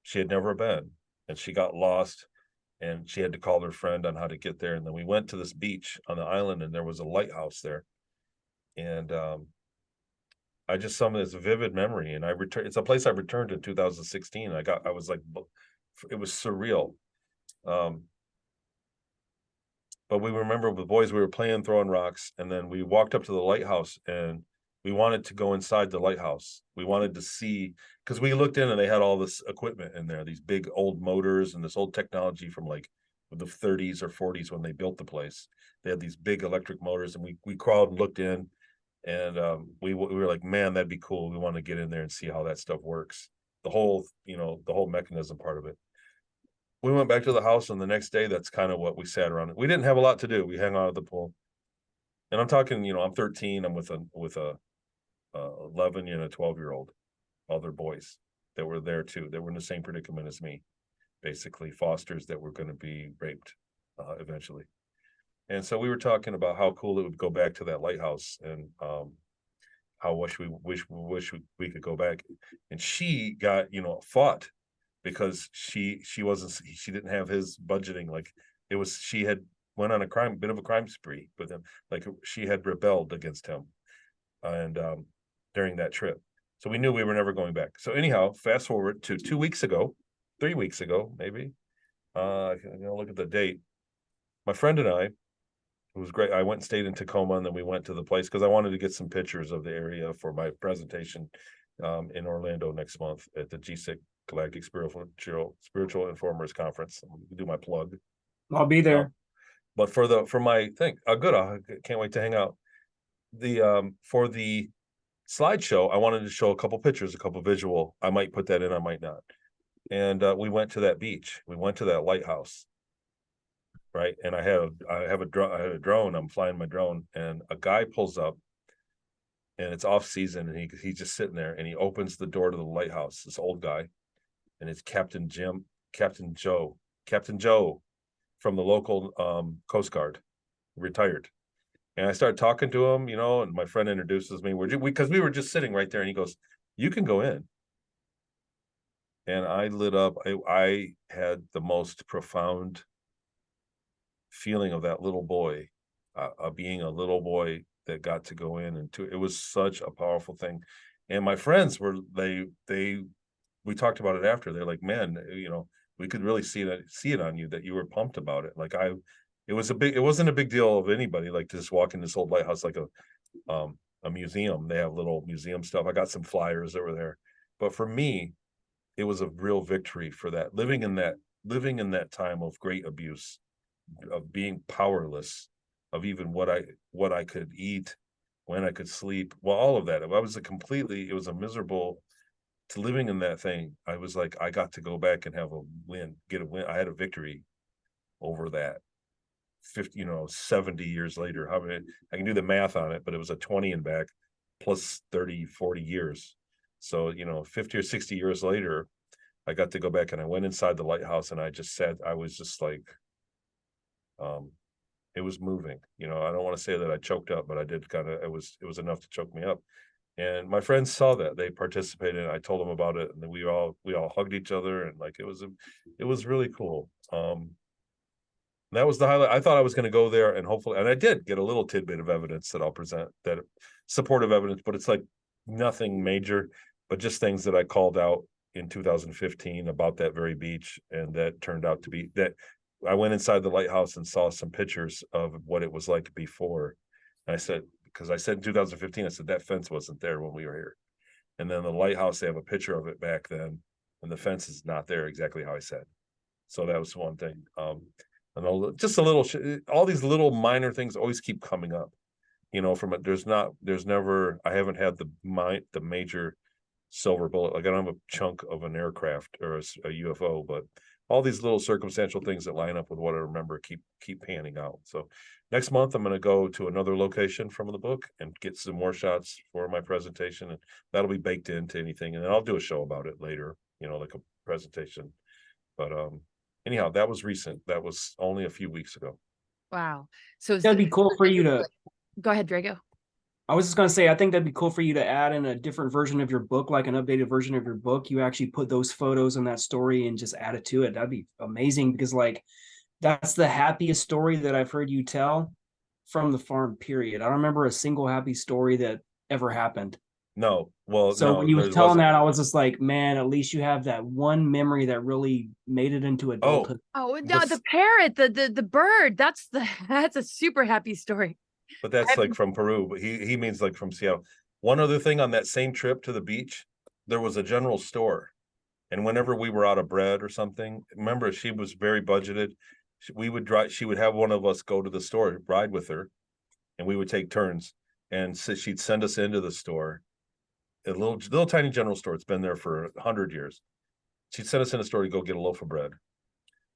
she had never been, and she got lost, and she had to call her friend on how to get there. And then we went to this beach on the island, and there was a lighthouse there. And I just summoned this vivid memory, and it's a place I returned in 2016. I was like, it was surreal. But we remember with boys, we were playing, throwing rocks, and then we walked up to the lighthouse, and we wanted to go inside the lighthouse. We wanted to see, because we looked in and they had all this equipment in there, these big old motors and this old technology from like the 30s or 40s when they built the place. They had these big electric motors, and we crawled and looked in, and we were like, man, that'd be cool. We want to get in there and see how that stuff works. The whole mechanism part of it. We went back to the house, and the next day, that's kind of what we sat around. We didn't have a lot to do. We hung out at the pool, and I'm talking, I'm 13. I'm with a 11 and a 12-year-old, other boys that were there too. They were in the same predicament as me, basically fosters that were going to be raped eventually. And so we were talking about how cool it would go back to that lighthouse, and how we wish we could go back. And she got fought because she didn't have his budgeting. Like, it was, she had went on a bit of a crime spree with him. Like, she had rebelled against him, and during that trip. So we knew we were never going back. So anyhow, fast forward to 3 weeks ago, maybe. Look at the date. My friend and I, it was great. I went and stayed in Tacoma, and then we went to the place because I wanted to get some pictures of the area for my presentation in Orlando next month at the GSIC Galactic Spiritual Informers Conference. Do my plug. I'll be there. But for my thing, good. I can't wait to hang out. For the slideshow, I wanted to show a couple pictures, a couple visual. I might put that in, I might not. And we went to that beach. We went to that lighthouse. Right. And I had a drone. I'm flying my drone, and a guy pulls up, and it's off season, and he's just sitting there, and he opens the door to the lighthouse, this old guy, and it's Captain Joe from the local Coast Guard, retired. And I started talking to him, and my friend introduces me. Because we were just sitting right there, and he goes, "You can go in." And I lit up. I had the most profound feeling of that little boy, being a little boy that got to go in, and it was such a powerful thing. And my friends we talked about it after. They're like, man, we could really see it on you that you were pumped about it. Like, it wasn't a big deal of anybody, like, to just walk in this old lighthouse, like a museum. They have little museum stuff. I got some flyers that were there, but for me, it was a real victory for that, living in that time of great abuse, of being powerless, of even what I could eat, when I could sleep. Well, all of that. It was a miserable to living in that thing. I was like, I got to go back and get a win. I had a victory over that. 70 years later. How many? I can do the math on it, but it was a 20 and back plus 30, 40 years. So, 50 or 60 years later, I got to go back, and I went inside the lighthouse, and I was just like, it was moving. I don't want to say that I choked up, but I did it was enough to choke me up. And my friends saw that, they participated. I told them about it, and then we all hugged each other, and like, it was really cool. That was the highlight. I thought I was going to go there, and hopefully, and I did get a little tidbit of evidence that I'll present, that supportive evidence, but it's like nothing major, but just things that I called out in 2015 about that very beach, and that turned out to be that I went inside the lighthouse and saw some pictures of what it was like before. And I said, because I said in 2015, I said that fence wasn't there when we were here. And then the lighthouse, they have a picture of it back then, and the fence is not there exactly how I said. So that was one thing. And just a little, all these little minor things always keep coming up. You know, from it, there's never, I haven't had the major silver bullet. Like I don't have a chunk of an aircraft or a UFO, but all these little circumstantial things that line up with what I remember keep panning out. So next month I'm going to go to another location from the book and get some more shots for my presentation, and that'll be baked into anything. And then I'll do a show about it later, you know, like a presentation. But anyhow, that was recent. That was only a few weeks ago. Wow. So That'd be cool for you to. Go ahead, Drago. I was just going to say, I think that'd be cool for you to add in a different version of your book, like an updated version of your book. You actually put those photos in that story and just add it to it. That'd be amazing, because like that's the happiest story that I've heard you tell from the farm, period. I don't remember a single happy story that ever happened. No, well, So no, when you were there telling wasn't. that, I was just like, man, at least you have that one memory that really made it into adulthood. Oh no, the parrot, the bird. That's a super happy story. But that's like from Peru, but he means like from Seattle. One other thing, on that same trip to the beach, there was a general store. And whenever we were out of bread or something, remember, she was very budgeted. We would drive, she would have one of us go to the store, ride with her, and we would take turns. And so she'd send us into the store, a little tiny general store. It's been there for 100 years. She'd send us in the store to go get a loaf of bread.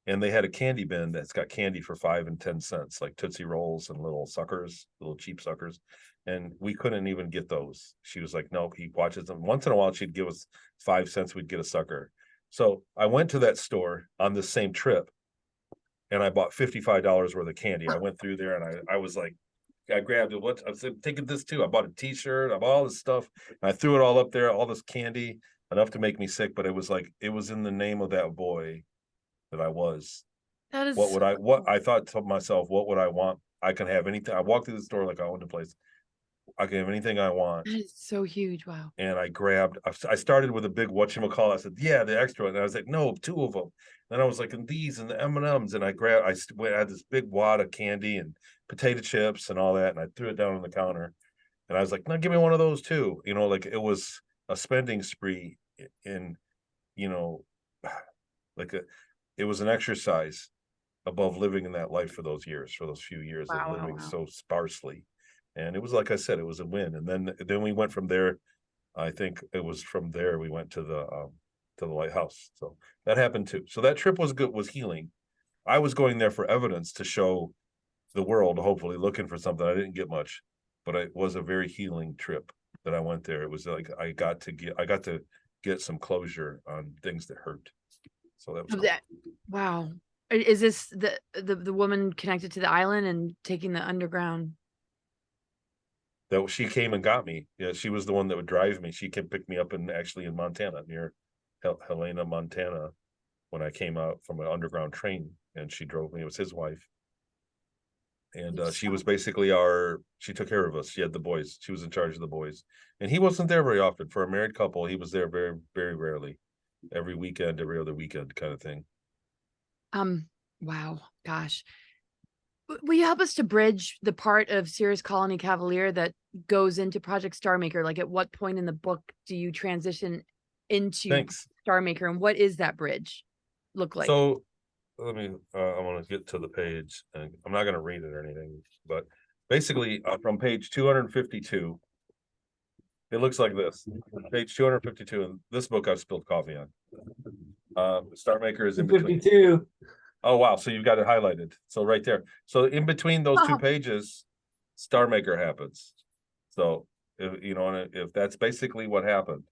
And they had a candy bin that's got candy for 5 and 10 cents, like Tootsie Rolls and little suckers, little cheap suckers. And we couldn't even get those. She was like, no, he watches them. Once in a while, she'd give us 5 cents, we'd get a sucker. So I went to that store on this same trip, and I bought $55 worth of candy. I went through there, and I was like, I grabbed it. I was taking this too. I bought a t-shirt, I bought all this stuff. And I threw it all up there, all this candy, enough to make me sick. But it was like, it was in the name of that boy that I was. That is what I thought to myself, what would I want? I can have anything. I walked through the store like I owned the place. I can have anything I want. That is so huge. Wow. And I started with a big whatchamacallit. I said, yeah, the extra. And I was like, no, 2 of them. Then I was like, and these and the M&Ms. And I had this big wad of candy and potato chips and all that. And I threw it down on the counter. And I was like, no, give me one of those too. You know, like it was a spending spree in, you know, like it was an exercise above living in that life for those few years of living so sparsely. And it was, like I said, it was a win. And then we went from there. I think it was from there we went to the lighthouse. So that happened too. So that trip was good, was healing. I was going there for evidence to show the world, hopefully looking for something. I didn't get much, but it was a very healing trip that I went there. It was like I got to get some closure on things that hurt. So that was cool. Wow. Is this the woman connected to the island and taking the underground? That she came and got me. Yeah, she was the one that would drive me. She came pick me up in Montana, near Helena, Montana, when I came out from an underground train, and she drove me. It was his wife. And she was basically she took care of us. She had the boys. She was in charge of the boys. And he wasn't there very often. For a married couple, he was there very, very rarely. Every weekend, every other weekend kind of thing. Wow. Gosh. Will you help us to bridge the part of Cirrus Colony Cavalier that goes into Project Star Maker? Like, at what point in the book do you transition into Star Maker, and what is that bridge look like? So let me, I want to get to the page, and I'm not going to read it or anything, but basically from page 252, it looks like this. Page 252, and this book I've spilled coffee on. Star Maker is in between. 52. Oh, wow. So you've got it highlighted. So right there. So in between those 2 pages, Star Maker happens. So, if that's basically what happened.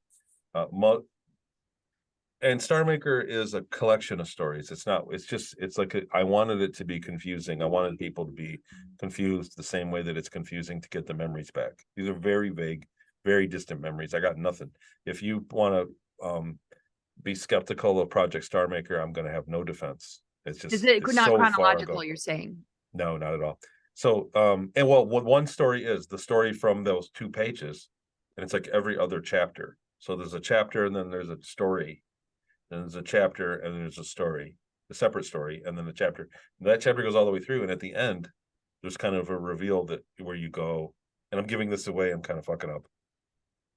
And Star Maker is a collection of stories. It's like I wanted it to be confusing. I wanted people to be confused the same way that it's confusing to get the memories back. These are very vague, very distant memories. I got nothing. If you want to be skeptical of Project Star Maker, I'm going to have no defense. It's just, is it it's not so chronological? You're saying? No, not at all. So, and well, what one story is the story from those 2 pages, and it's like every other chapter. So there's a chapter, and then there's a story, and there's a chapter, and there's a story. a separate story, and then that chapter goes all the way through, and at the end there's kind of a reveal that where you go, and I'm giving this away, I'm kind of fucking up.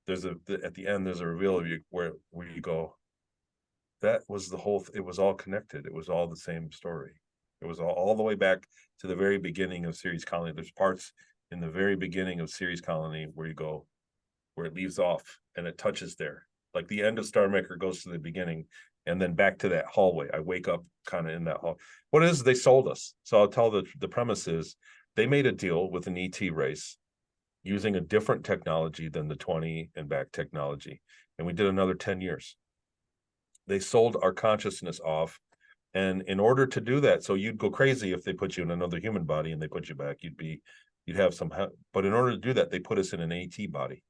At the end there's a reveal of you where you go, that was the whole it was all connected, it was all the same story. It was all the way back to the very beginning of Series Colony. There's parts in the very beginning of Series Colony where you go, where it leaves off and it touches there. Like the end of Star Maker goes to the beginning and then back to that hallway. I wake up kind of in that hall. What it is, they sold us. So I'll tell the premise is they made a deal with an ET race using a different technology than the 20 and back technology. And we did another 10 years. They sold our consciousness off. And in order to do that, so you'd go crazy if they put you in another human body and they put you back, you'd have some, but in order to do that, they put us in an AT body.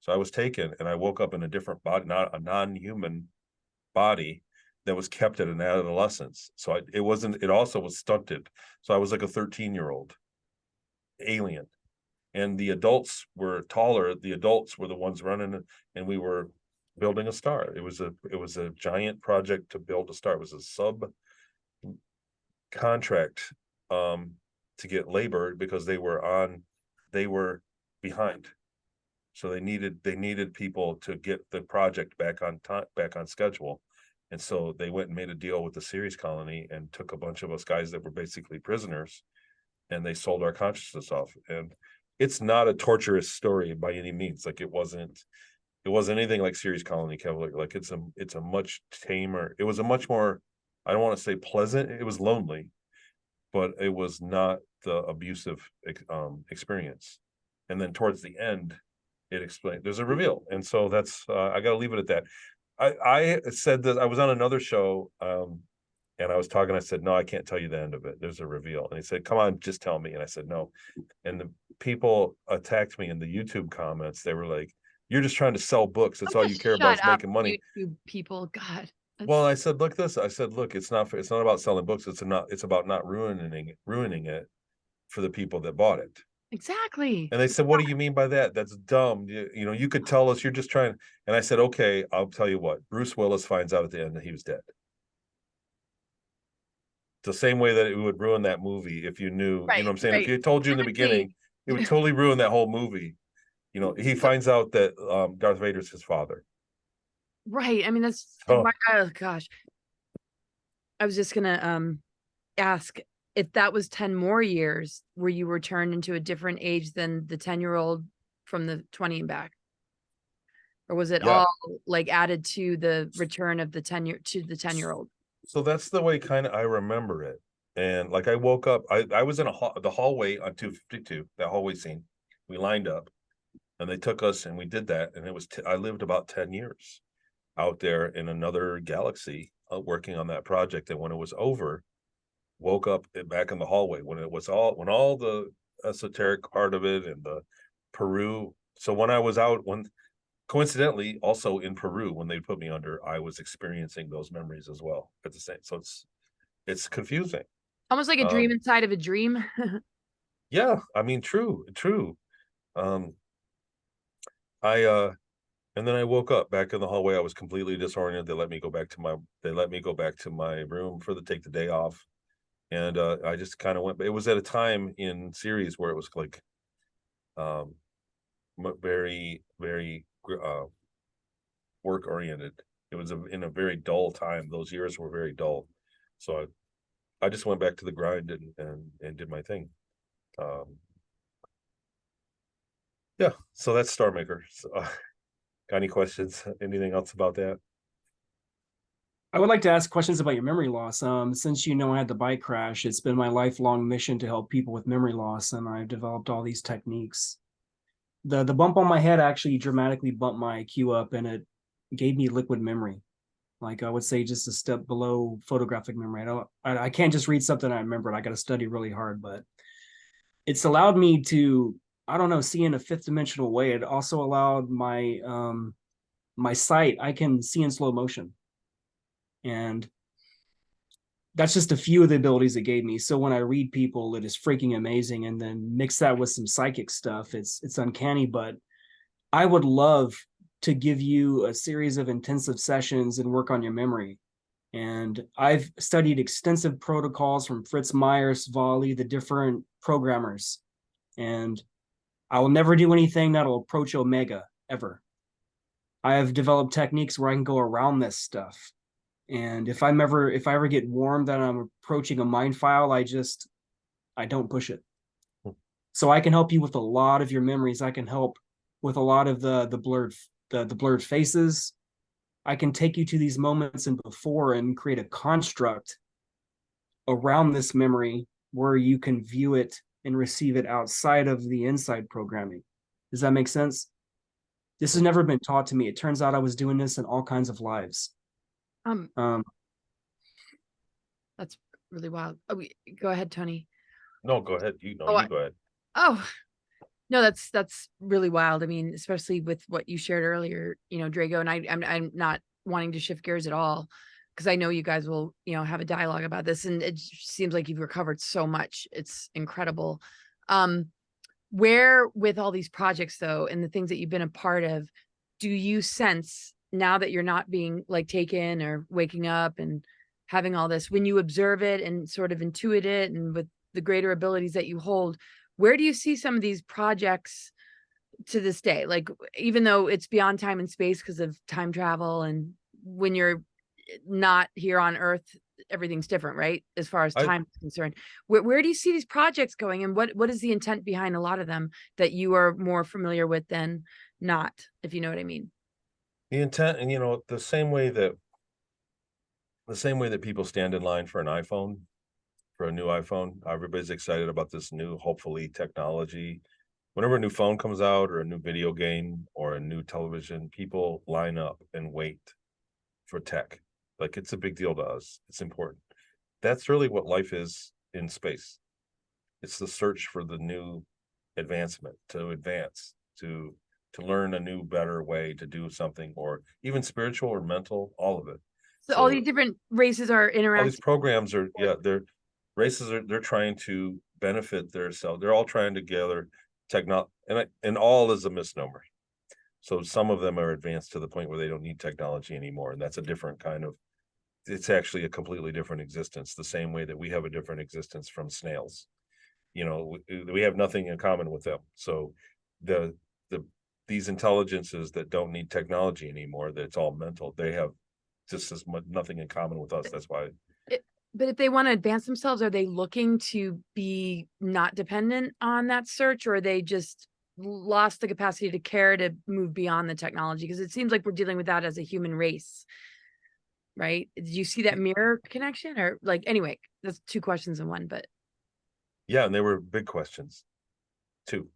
So I was taken and I woke up in a different body, not a non-human body that was kept at an adolescence. So it also was stunted. So I was like a 13-year-old alien, and the adults were taller. The adults were the ones running, and we were building a star. It was a giant project to build a star. It was a sub contract to get labor because they were behind. So they needed people to get the project back on schedule. And so they went and made a deal with the Series Colony and took a bunch of us guys that were basically prisoners, and they sold our consciousness off. And it's not a torturous story by any means. Like it wasn't anything like Series Colony Cavalier. Like it's a much tamer. It was a much more, I don't want to say pleasant. It was lonely, but it was not the abusive experience. And then towards the end, it explained there's a reveal. And so that's I got to leave it at that. I said that I was on another show and I was talking. I said, no, I can't tell you the end of it. There's a reveal. And he said, come on, just tell me. And I said, no. And the people attacked me in the YouTube comments. They were like, you're just trying to sell books. That's all you care about is making money. YouTube people, God. Well, I said, look, it's not about selling books. It's about not ruining it for the people that bought it. Exactly. And they said, what do you mean by that? That's dumb. You could tell us you're just trying. And I said, okay, I'll tell you what. Bruce Willis finds out at the end that he was dead. The same way that it would ruin that movie if you knew, you know what I'm saying? Right. If you told you in the beginning, it would totally ruin that whole movie. He finds out that Darth Vader's his father. Right. I mean, that's, oh gosh. I was just going to ask, if that was 10 more years, were you returned into a different age than the 10-year-old from the 20 and back? Or was it all like added to the return of the 10-year-old? So that's the way kind of I remember it. And like I woke up, I was in the hallway on 252, that hallway scene. We lined up and they took us and we did that. And it was, I lived about 10 years out there in another galaxy working on that project. And when it was over, woke up back in the hallway when all the esoteric part of it and the Peru. So when I was out, coincidentally also in Peru, when they put me under, I was experiencing those memories as well at the same. So it's confusing. Almost like a dream inside of a dream. Yeah, I mean, true. And then I woke up back in the hallway. I was completely disoriented. They let me go back to my room take the day off. And I just kind of went, it was at a time in series where it was like very, very work oriented. It was in a very dull time. Those years were very dull. So I just went back to the grind and did my thing. Yeah, so that's Star Maker. So, got any questions? Anything else about that? I would like to ask questions about your memory loss. Since I had the bike crash, it's been my lifelong mission to help people with memory loss, and I've developed all these techniques. The bump on my head actually dramatically bumped my IQ up, and it gave me liquid memory. Like I would say, just a step below photographic memory. I can't just read something I remember. I got to study really hard, but it's allowed me to, I don't know, see in a fifth dimensional way. It also allowed my my sight. I can see in slow motion. And that's just a few of the abilities it gave me. So when I read people, it is freaking amazing. And then mix that with some psychic stuff. It's uncanny, but I would love to give you a series of intensive sessions and work on your memory And I've studied extensive protocols from Fritz Myers, Volley, the different programmers. And I will never do anything that'll approach Omega, ever. I have developed techniques where I can go around this stuff. And if I ever get warned that I'm approaching a mind file, I don't push it. So I can help you with a lot of your memories. I can help with a lot of the blurred faces. I can take you to these moments and before and create a construct around this memory where you can view it and receive it outside of the inside programming. Does that make sense? This has never been taught to me. It turns out I was doing this in all kinds of lives. That's really wild. Oh, go ahead, Tony. No, go ahead. You go ahead. Oh, no, that's really wild. I mean, especially with what you shared earlier, Drago, and I'm not wanting to shift gears at all, because I know you guys will, have a dialogue about this, and it seems like you've recovered so much. It's incredible. Where with all these projects though, and the things that you've been a part of, do you sense now that you're not being like taken or waking up and having all this, when you observe it and sort of intuit it, and with the greater abilities that you hold, where do you see some of these projects to this day? Like, even though it's beyond time and space because of time travel, and when you're not here on Earth, everything's different, right? As far as time is concerned, where do you see these projects going, and what is the intent behind a lot of them that you are more familiar with than not, if you know what I mean? The intent, and the same way that people stand in line for an iPhone, for a new iPhone, everybody's excited about this new, hopefully, technology. Whenever a new phone comes out, or a new video game, or a new television, people line up and wait for tech. Like, it's a big deal to us. It's important. That's really what life is in space. It's the search for the new advancement, to advance, to learn a new, better way to do something, or even spiritual or mental, all of it. So all these different races are interacting. All these programs are, they're trying to benefit themselves. They're all trying to gather technology, and all is a misnomer. So some of them are advanced to the point where they don't need technology anymore, and that's a different kind of. It's actually a completely different existence. The same way that we have a different existence from snails. We have nothing in common with them. So these intelligences that don't need technology anymore, that it's all mental, they have just as much nothing in common with us. That's why. But if they want to advance themselves, are they looking to be not dependent on that search, or are they just lost the capacity to care to move beyond the technology? Because it seems like we're dealing with that as a human race, right? Did you see that mirror connection? Or anyway, that's two questions in one, but yeah, and they were big questions too.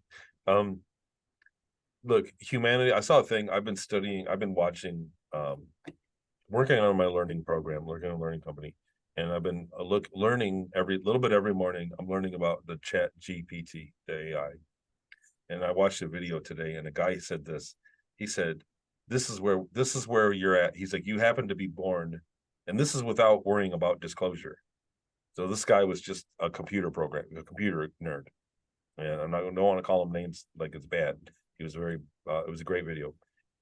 Look, humanity, I saw a thing. I've been watching, working on my learning program, working on a learning company, and I've been learning every little bit every morning. I'm learning about the Chat GPT, the AI. And I watched a video today, and a guy said this. He said, this is where you're at. He's like, you happen to be born, and this is without worrying about disclosure. So this guy was just a computer nerd. And don't want to call him names like it's bad. He was it was a great video.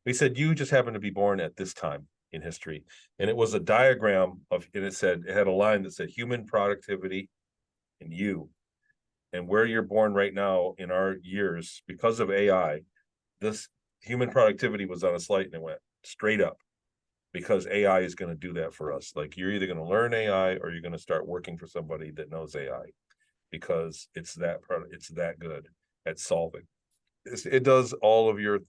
He said, you just happen to be born at this time in history. And it was a diagram and it had a line that said human productivity and you. And where you're born right now in our years, because of AI, this human productivity was on a slight, and it went straight up, because AI is going to do that for us. Like, you're either going to learn AI, or you're going to start working for somebody that knows AI, because it's that good at solving. It does all of your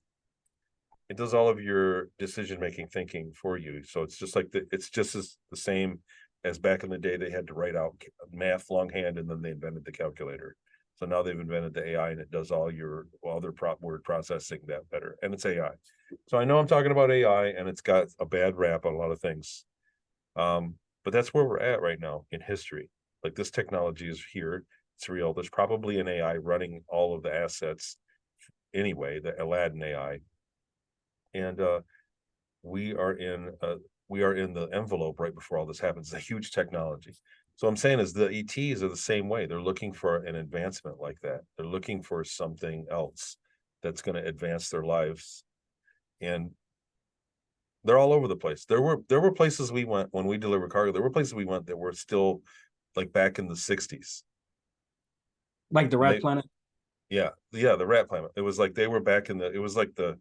decision-making thinking for you. So it's just like it's just the same as back in the day. They had to write out math longhand, and then they invented the calculator. So now they've invented the AI, and it does all your other word processing that better. And it's AI. So I know I'm talking about AI, and it's got a bad rap on a lot of things. But that's where we're at right now in history. Like, this technology is here. It's real. There's probably an AI running all of the assets anyway, the Aladdin AI. And we are in the envelope right before all this happens. It's a huge technology. So I'm saying is the ETs are the same way. They're looking for an advancement like that. They're looking for something else that's going to advance their lives. And They're all over the place. There were places we went when we delivered cargo. There were places we went that were still like back in the 60s. Like the Red Planet. Yeah, the Rat Planet. It was like they were back in it was like the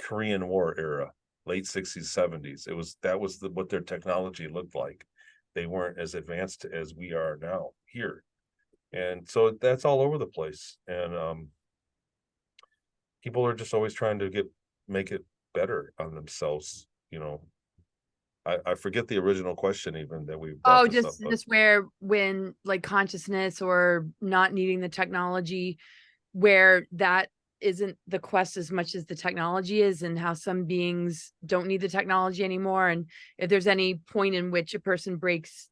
Korean War era, late 60s, 70s. That was what their technology looked like. They weren't as advanced as we are now here. And so that's all over the place. And people are just always trying to make it better on themselves, you know. I forget the original question even that we brought this up. Just where when like consciousness or not needing the technology, where that isn't the quest as much as the technology is, and how some beings don't need the technology anymore. And if there's any point in which a person breaks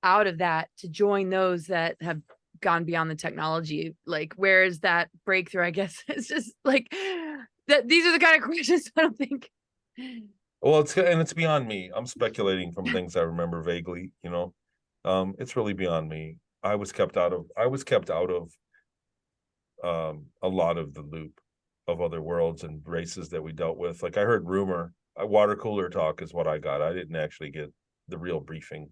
out of that to join those that have gone beyond the technology, like where is that breakthrough? I guess it's just like that. These are the kind of questions I don't think. Well, it's beyond me. I'm speculating from things I remember vaguely, you know. It's really beyond me. I was kept out of a lot of the loop of other worlds and races that we dealt with. Like I heard rumor, water cooler talk is what I got. I didn't actually get the real briefing.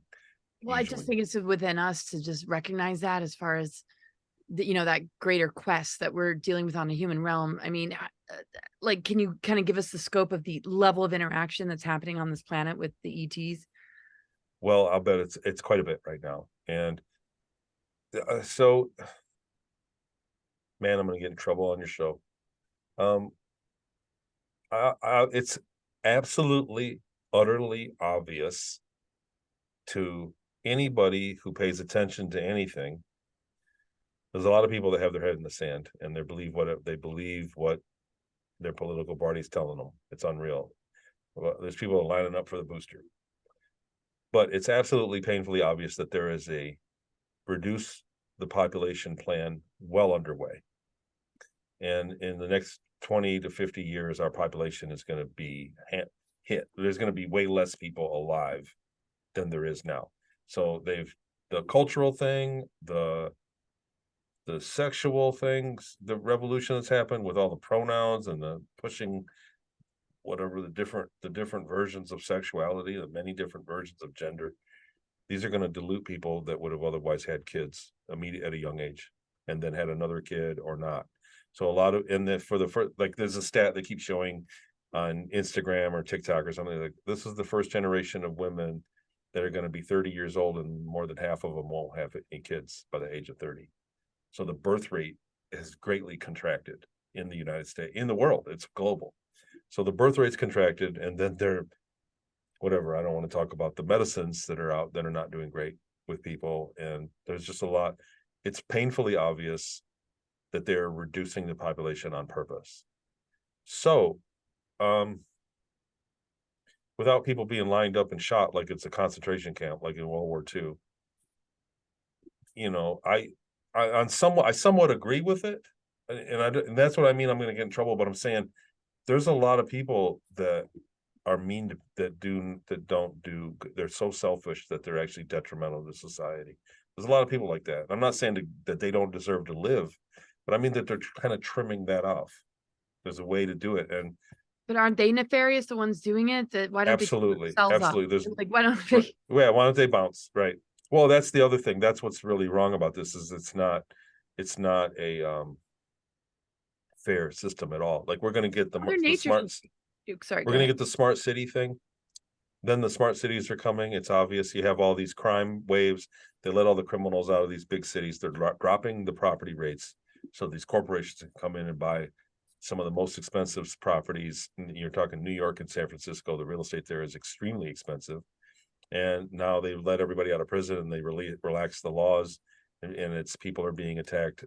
Well, I just think it's within us to just recognize that as far as that greater quest that we're dealing with on the human realm. I mean, like, can you kind of give us the scope of the level of interaction that's happening on this planet with the ETs? Well, I'll bet it's quite a bit right now. And so, man, I'm going to get in trouble on your show. It's absolutely, utterly obvious to anybody who pays attention to anything. There's a lot of people that have their head in the sand and they believe what their political party's telling them. It's unreal. Well, there's people lining up for the booster. But it's absolutely painfully obvious that there is a reduce the population plan well underway. And in the next 20 to 50 years, our population is going to be hit. There's going to be way less people alive than there is now. So the cultural thing, the sexual things, the revolution that's happened with all the pronouns and the pushing whatever the different versions of sexuality, the many different versions of gender, these are going to dilute people that would have otherwise had kids immediately at a young age and then had another kid or not. So a lot of like there's a stat they keep showing on Instagram or TikTok or something like this is the first generation of women that are going to be 30 years old and more than half of them won't have any kids by the age of 30. So the birth rate has greatly contracted in the United States, in the world. It's global. So the birth rate's contracted, and then whatever. I don't want to talk about the medicines that are out that are not doing great with people. And there's just a lot. It's painfully obvious that they're reducing the population on purpose. So, without people being lined up and shot like it's a concentration camp, like in World War II, you know, I somewhat agree with it, and that's what I mean. I'm going to get in trouble, but I'm saying there's a lot of people that are mean that don't do. They're so selfish that they're actually detrimental to society. There's a lot of people like that. I'm not saying that they don't deserve to live, but I mean that they're kind of trimming that off. There's a way to do it, but aren't they nefarious, the ones doing it? That why don't absolutely, they absolutely. There's like why don't they? Yeah, why don't they bounce? Right. Well, that's the other thing. That's what's really wrong about this is it's not a fair system at all. Like we're going to get the smart. Sorry, we're going to get the smart city thing. Then the smart cities are coming. It's obvious. You have all these crime waves. They let all the criminals out of these big cities. They're dropping the property rates. So these corporations can come in and buy some of the most expensive properties. You're talking New York and San Francisco. The real estate there is extremely expensive. And now they've let everybody out of prison and they really relax the laws. And it's people are being attacked.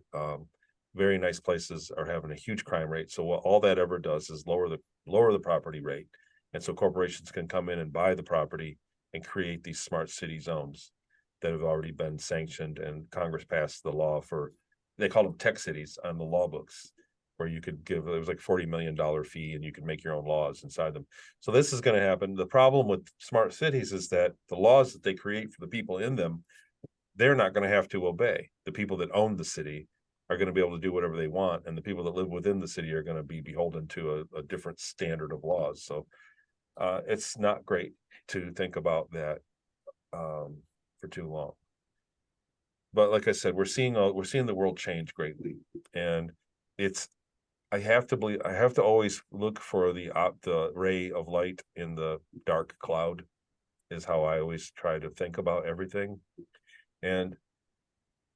Very nice places are having a huge crime rate. So what all that ever does is lower the property rate. And so corporations can come in and buy the property and create these smart city zones that have already been sanctioned. And Congress passed the law they call them tech cities on the law books, where you could it was like $40 million fee and you could make your own laws inside them. So this is going to happen. The problem with smart cities is that the laws that they create for the people in them, they're not going to have to obey. The people that own the city are going to be able to do whatever they want. And the people that live within the city are going to be beholden to a different standard of laws. So It's not great to think about that for too long. But like I said, we're seeing the world change greatly, and I have to always look for the ray of light in the dark cloud, is how I always try to think about everything. And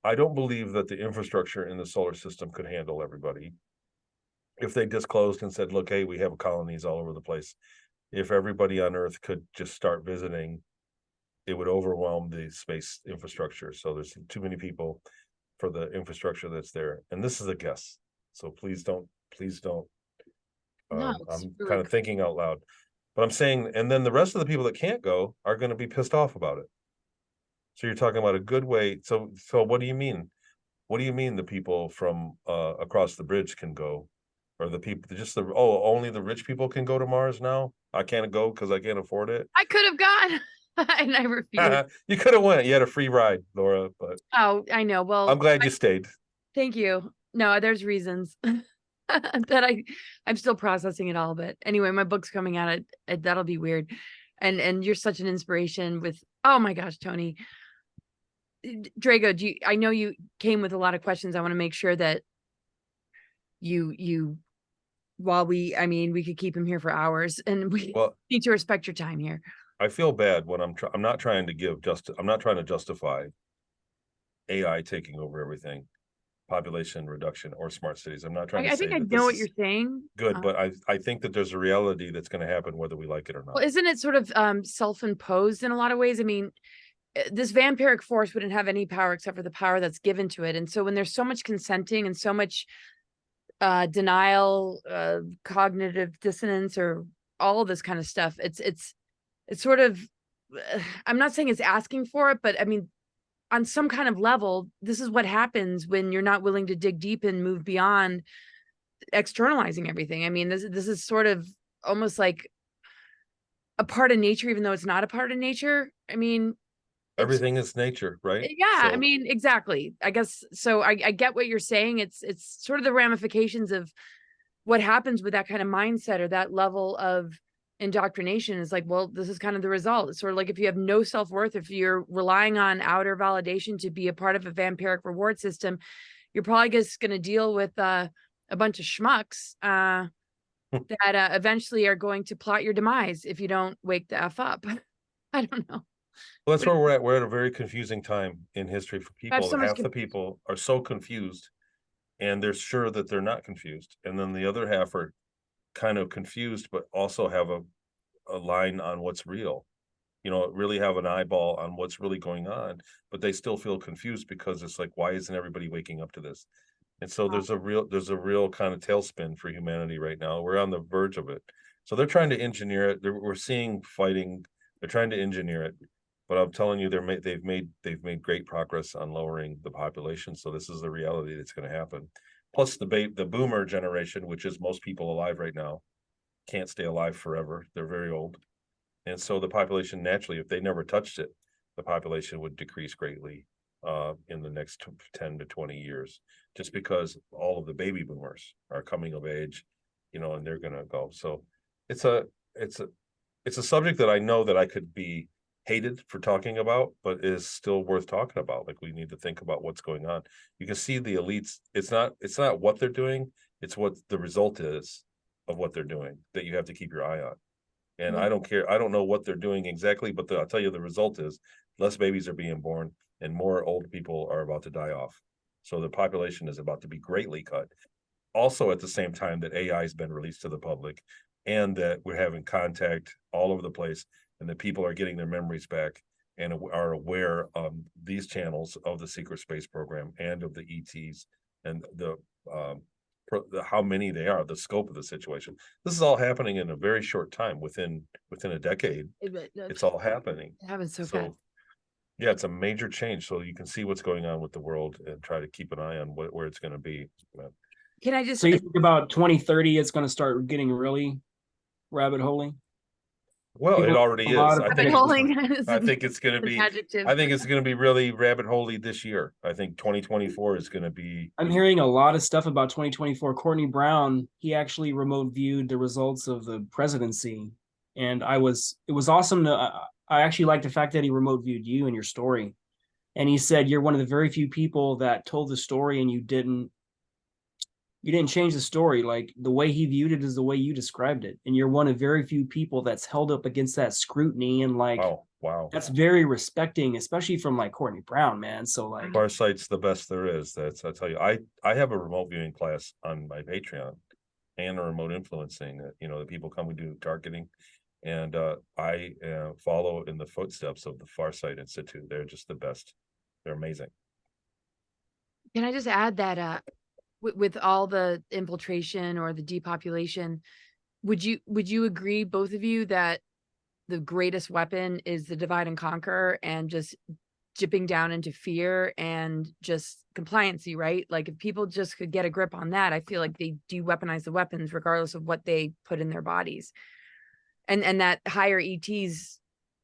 I don't believe that the infrastructure in the solar system could handle everybody. If they disclosed and said, look, hey, we have colonies all over the place. If everybody on Earth could just start visiting, it would overwhelm the space infrastructure. So there's too many people for the infrastructure that's there. And this is a guess. So please don't. No, I'm really kind of thinking out loud, but I'm saying, and then the rest of the people that can't go are going to be pissed off about it. So you're talking about a good way. So what do you mean? What do you mean the people from across the bridge can go? Or the people, only the rich people can go to Mars now? I can't go because I can't afford it. I could have gone and I refused. You could have went. You had a free ride, Laura, but Oh, I know. Well, I'm glad you stayed. thank you. No, there's reasons that I'm still processing it all. But anyway, my book's coming out. That'll be weird. And you're such an inspiration with, oh my gosh, Tony. Drago, I know you came with a lot of questions. I want to make sure that you while we could keep him here for hours, and we need to respect your time here. I feel bad when I'm not trying to justify AI taking over everything, population reduction or smart cities. I'm not trying to say I know what you're saying. Good, but I think that there's a reality that's going to happen whether we like it or not. Well, isn't it sort of self-imposed in a lot of ways? I mean, this vampiric force wouldn't have any power except for the power that's given to it. And so when there's so much consenting and so much denial, cognitive dissonance, or all of this kind of stuff, it's sort of, I'm not saying it's asking for it, but I mean, on some kind of level, this is what happens when you're not willing to dig deep and move beyond externalizing everything. I mean, this is sort of almost like a part of nature, even though it's not a part of nature. I mean, everything is nature, right? Yeah, so, I mean, exactly. I guess so. I get what you're saying. It's sort of the ramifications of what happens with that kind of mindset or that level of indoctrination. Is like, well, this is kind of the result. It's sort of like if you have no self-worth, if you're relying on outer validation to be a part of a vampiric reward system, you're probably just going to deal with a bunch of schmucks that eventually are going to plot your demise if you don't wake the F up. I don't know. Well, that's where we're at. We're at a very confusing time in history for people. Half the people are so confused and they're sure that they're not confused. And then the other half are kind of confused, but also have a line on what's real, really have an eyeball on what's really going on, but they still feel confused because it's like, why isn't everybody waking up to this? And so there's a real kind of tailspin for humanity right now. We're on the verge of it. So they're trying to engineer it. We're seeing fighting. They're trying to engineer it. But I'm telling you, they've made great progress on lowering the population. So this is the reality that's going to happen. Plus, the boomer generation, which is most people alive right now, can't stay alive forever. They're very old, and so the population naturally, if they never touched it, the population would decrease greatly in the next 10 to 20 years, just because all of the baby boomers are coming of age, and they're going to go. So it's a subject that I know that I could be hated for talking about, but is still worth talking about. Like, we need to think about what's going on. You can see the elites. It's not what they're doing, it's what the result is of what they're doing that you have to keep your eye on. And I don't care. I don't know what they're doing exactly, but I'll tell you the result is less babies are being born and more old people are about to die off. So the population is about to be greatly cut. Also, at the same time that AI has been released to the public and that we're having contact all over the place, and that people are getting their memories back and are aware of these channels of the secret space program and of the ETs and the how many they are, the scope of the situation. This is all happening in a very short time, within a decade. It's all happening. It happens so fast. Yeah, it's a major change. So you can see what's going on with the world and try to keep an eye on where it's going to be. Can I just? So you think about 2030, it's going to start getting really rabbit holing? Well, it already is. I think it's going to be. Adjective. I think it's going to be really rabbit holey this year. I think 2024 is going to be. I'm hearing a lot of stuff about 2024. Courtney Brown, he actually remote viewed the results of the presidency, And it was awesome to, I actually liked the fact that he remote viewed you and your story. And he said, you're one of the very few people that told the story and you didn't change the story. Like the way he viewed it is the way you described it. And you're one of very few people that's held up against that scrutiny. And like, Wow. that's very respecting, especially from like Courtney Brown, man. So like, Farsight's the best there is. I tell you, I have a remote viewing class on my Patreon and a remote influencing. The people come, we do targeting, and I follow in the footsteps of the Farsight Institute. They're just the best. They're amazing. Can I just add that with all the infiltration or the depopulation, would you agree, both of you, that the greatest weapon is the divide and conquer and just dipping down into fear and just compliancy, right? Like if people just could get a grip on that, I feel like they do weaponize the weapons regardless of what they put in their bodies. And that higher ETs,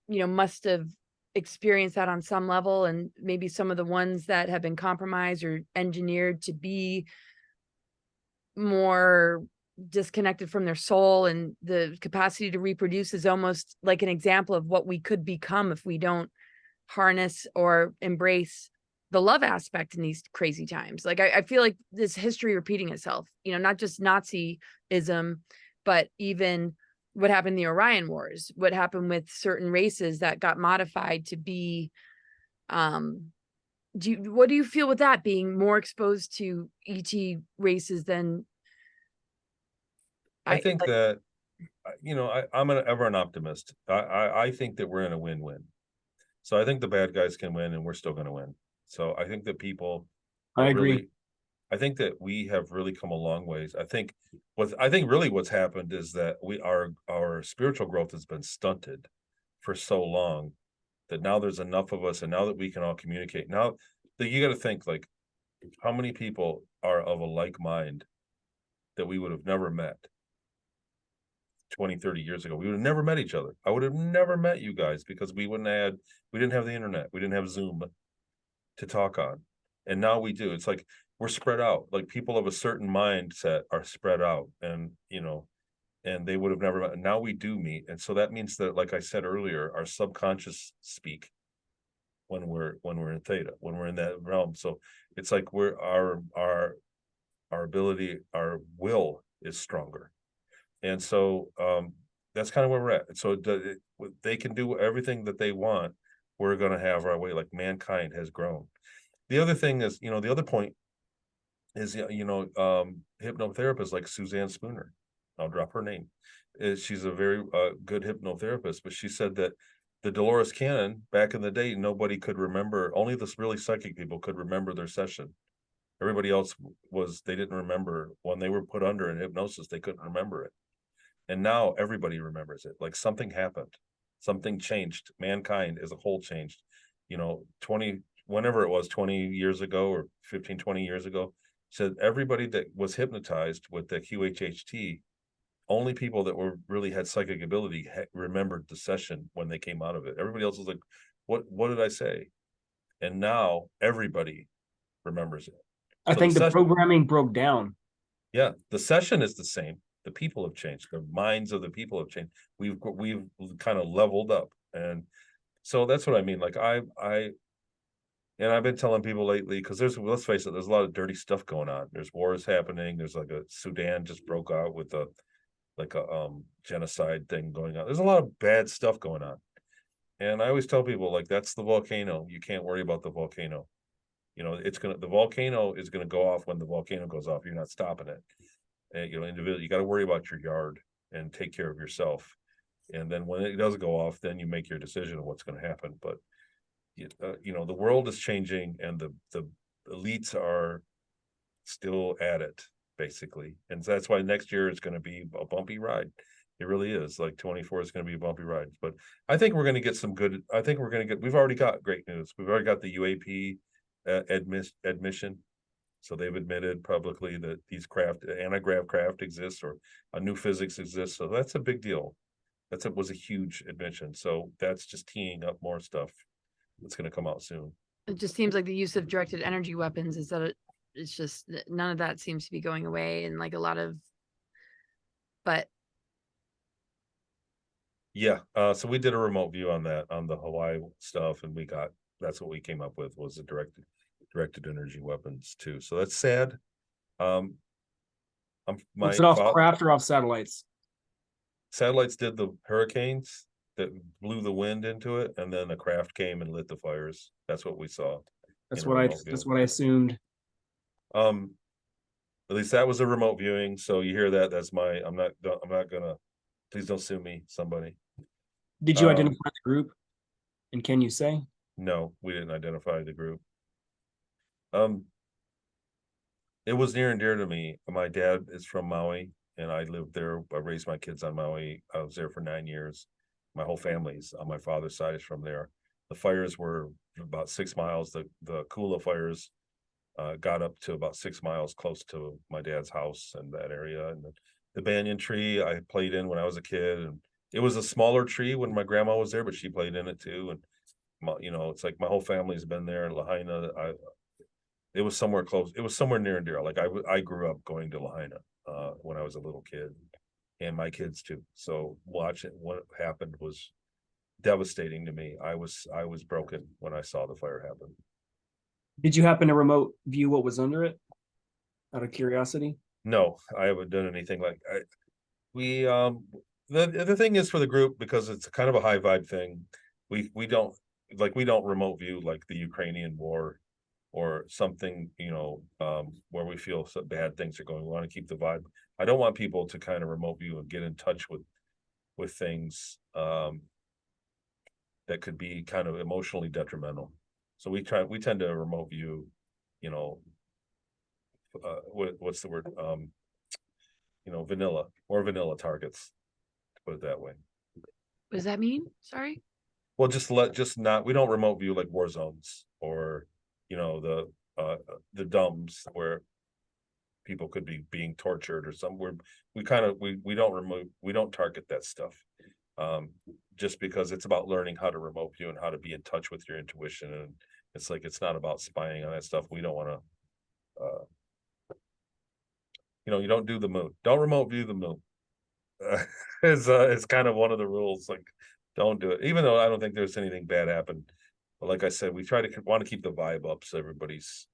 must have experienced that on some level, and maybe some of the ones that have been compromised or engineered to be more disconnected from their soul, and the capacity to reproduce is almost like an example of what we could become if we don't harness or embrace the love aspect in these crazy times. Like I feel like this history repeating itself, not just Nazism, but even what happened in the Orion Wars, what happened with certain races that got modified to be what do you feel with that, being more exposed to ET races than I think that I'm ever an optimist. I think that we're in a win-win. So I think the bad guys can win and we're still going to win. So I think that people I agree. I think that we have really come a long ways. I think what's happened is that our spiritual growth has been stunted for so long that now there's enough of us, and now that we can all communicate. Now that you got to think, like, how many people are of a like mind that we would have never met 20, 30 years ago? We would have never met each other. I would have never met you guys because we didn't have the internet. We didn't have Zoom to talk on. And now we do. It's like we're spread out. Like people of a certain mindset are spread out, and and they would have never met. And now we do meet. And so that means that, like I said earlier, our subconscious speak when we're in theta, when we're in that realm. So it's like our ability, our will is stronger. And so that's kind of where we're at. So they can do everything that they want. We're going to have our way. Like mankind has grown. The other thing is, the other point is, hypnotherapists like Suzanne Spooner, I'll drop her name. She's a very good hypnotherapist, but she said that the Dolores Cannon back in the day, nobody could remember. Only the really psychic people could remember their session. Everybody else they didn't remember when they were put under in hypnosis. They couldn't remember it. And now everybody remembers it. Like something happened, something changed. Mankind as a whole changed. whenever it was 20 years ago or 15, 20 years ago, said everybody that was hypnotized with the QHHT, only people that really had psychic ability remembered the session when they came out of it. Everybody else was like, what did I say? And now everybody remembers it. I think the programming broke down. Yeah, the session is the same. The people have changed. The minds of the people have changed. We've kind of leveled up. And so that's what I mean. Like I've been telling people lately, because let's face it, there's a lot of dirty stuff going on. There's wars happening. There's like a Sudan just broke out with a genocide thing going on. There's a lot of bad stuff going on. And I always tell people, like, that's the volcano. You can't worry about the volcano. The volcano is going to go off when the volcano goes off. You're not stopping it. And, you got to worry about your yard and take care of yourself. And then when it does go off, then you make your decision of what's going to happen. But the world is changing, and the elites are still at it, basically. And that's why next year is going to be a bumpy ride. It really is. Like 24 is going to be a bumpy ride. But I think we're going to get we've already got great news. We've already got the UAP admission. So they've admitted publicly that these anti-grav craft exists, or a new physics exists. So that's a big deal. Was a huge admission. So that's just teeing up more stuff that's going to come out soon. It just seems like the use of directed energy weapons is that it's just none of that seems to be going away, and like a lot of, but Yeah, so we did a remote view on that, on the Hawaii stuff, and that's what we came up with, was the directed energy weapons too. So that's sad. Um, Was my it off craft or off satellites? satellites did the hurricanes that blew the wind into it, and then a craft came and lit the fires. That's what we saw in a remote view. That's what I assumed. Um, at least that was a remote viewing. So you hear that? That's my. I'm not gonna. Please don't sue me, somebody. Did you identify the group? And can you say? No, we didn't identify the group. Um, it was near and dear to me. My dad is from Maui, and I lived there. I raised my kids on Maui. I was there for 9 years. My whole family's on my father's side is from there. The fires were about 6 miles. The Kula fires got up to about 6 miles, close to my dad's house and that area. And the banyan tree I played in when I was a kid, and it was a smaller tree when my grandma was there, but she played in it too. And it's like my whole family's been there in Lahaina. It was somewhere close. It was somewhere near and dear. Like I grew up going to Lahaina when I was a little kid, and my kids too. So watching what happened was devastating to me. I was broken when I saw the fire happen. Did you happen to remote view what was under it? Out of curiosity? No, I haven't done anything like we the thing is, for the group, because it's kind of a high vibe thing, we don't remote view like the Ukrainian war or something, where we feel so bad things are going. We want to keep the vibe. I don't want people to kind of remote view and get in touch with things that could be kind of emotionally detrimental. So we tend to remote view, what's the word? Vanilla targets, to put it that way. What does that mean? Sorry. Well, we don't remote view like war zones or, the dumbs where people could be being tortured or somewhere. We don't target that stuff. Just because it's about learning how to remote view and how to be in touch with your intuition. And it's not about spying on that stuff. We don't want to, you don't do the moon. Don't remote view the moon. It's kind of one of the rules. Like, don't do it. Even though I don't think there's anything bad happen. But like I said, we want to keep the vibe up so everybody's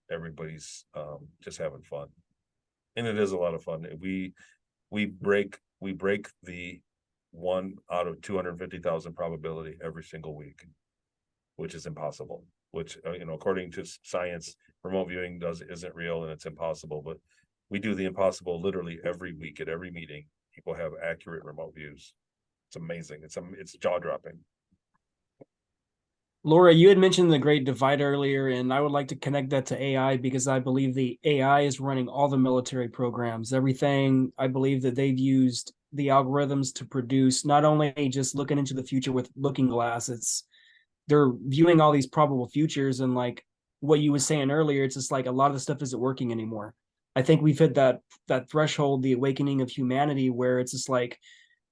just having fun, and it is a lot of fun. We break the 1 out of 250,000 probability every single week, which is impossible. Which according to science, remote viewing isn't real and it's impossible. But we do the impossible literally every week at every meeting. People have accurate remote views. It's amazing. It's jaw dropping. Laura, you had mentioned the Great Divide earlier, and I would like to connect that to AI because I believe the AI is running all the military programs. Everything, I believe that they've used the algorithms to produce, not only just looking into the future with looking glass, they're viewing all these probable futures, and like what you were saying earlier, it's just like a lot of the stuff isn't working anymore. I think we've hit that threshold, the awakening of humanity, where it's just like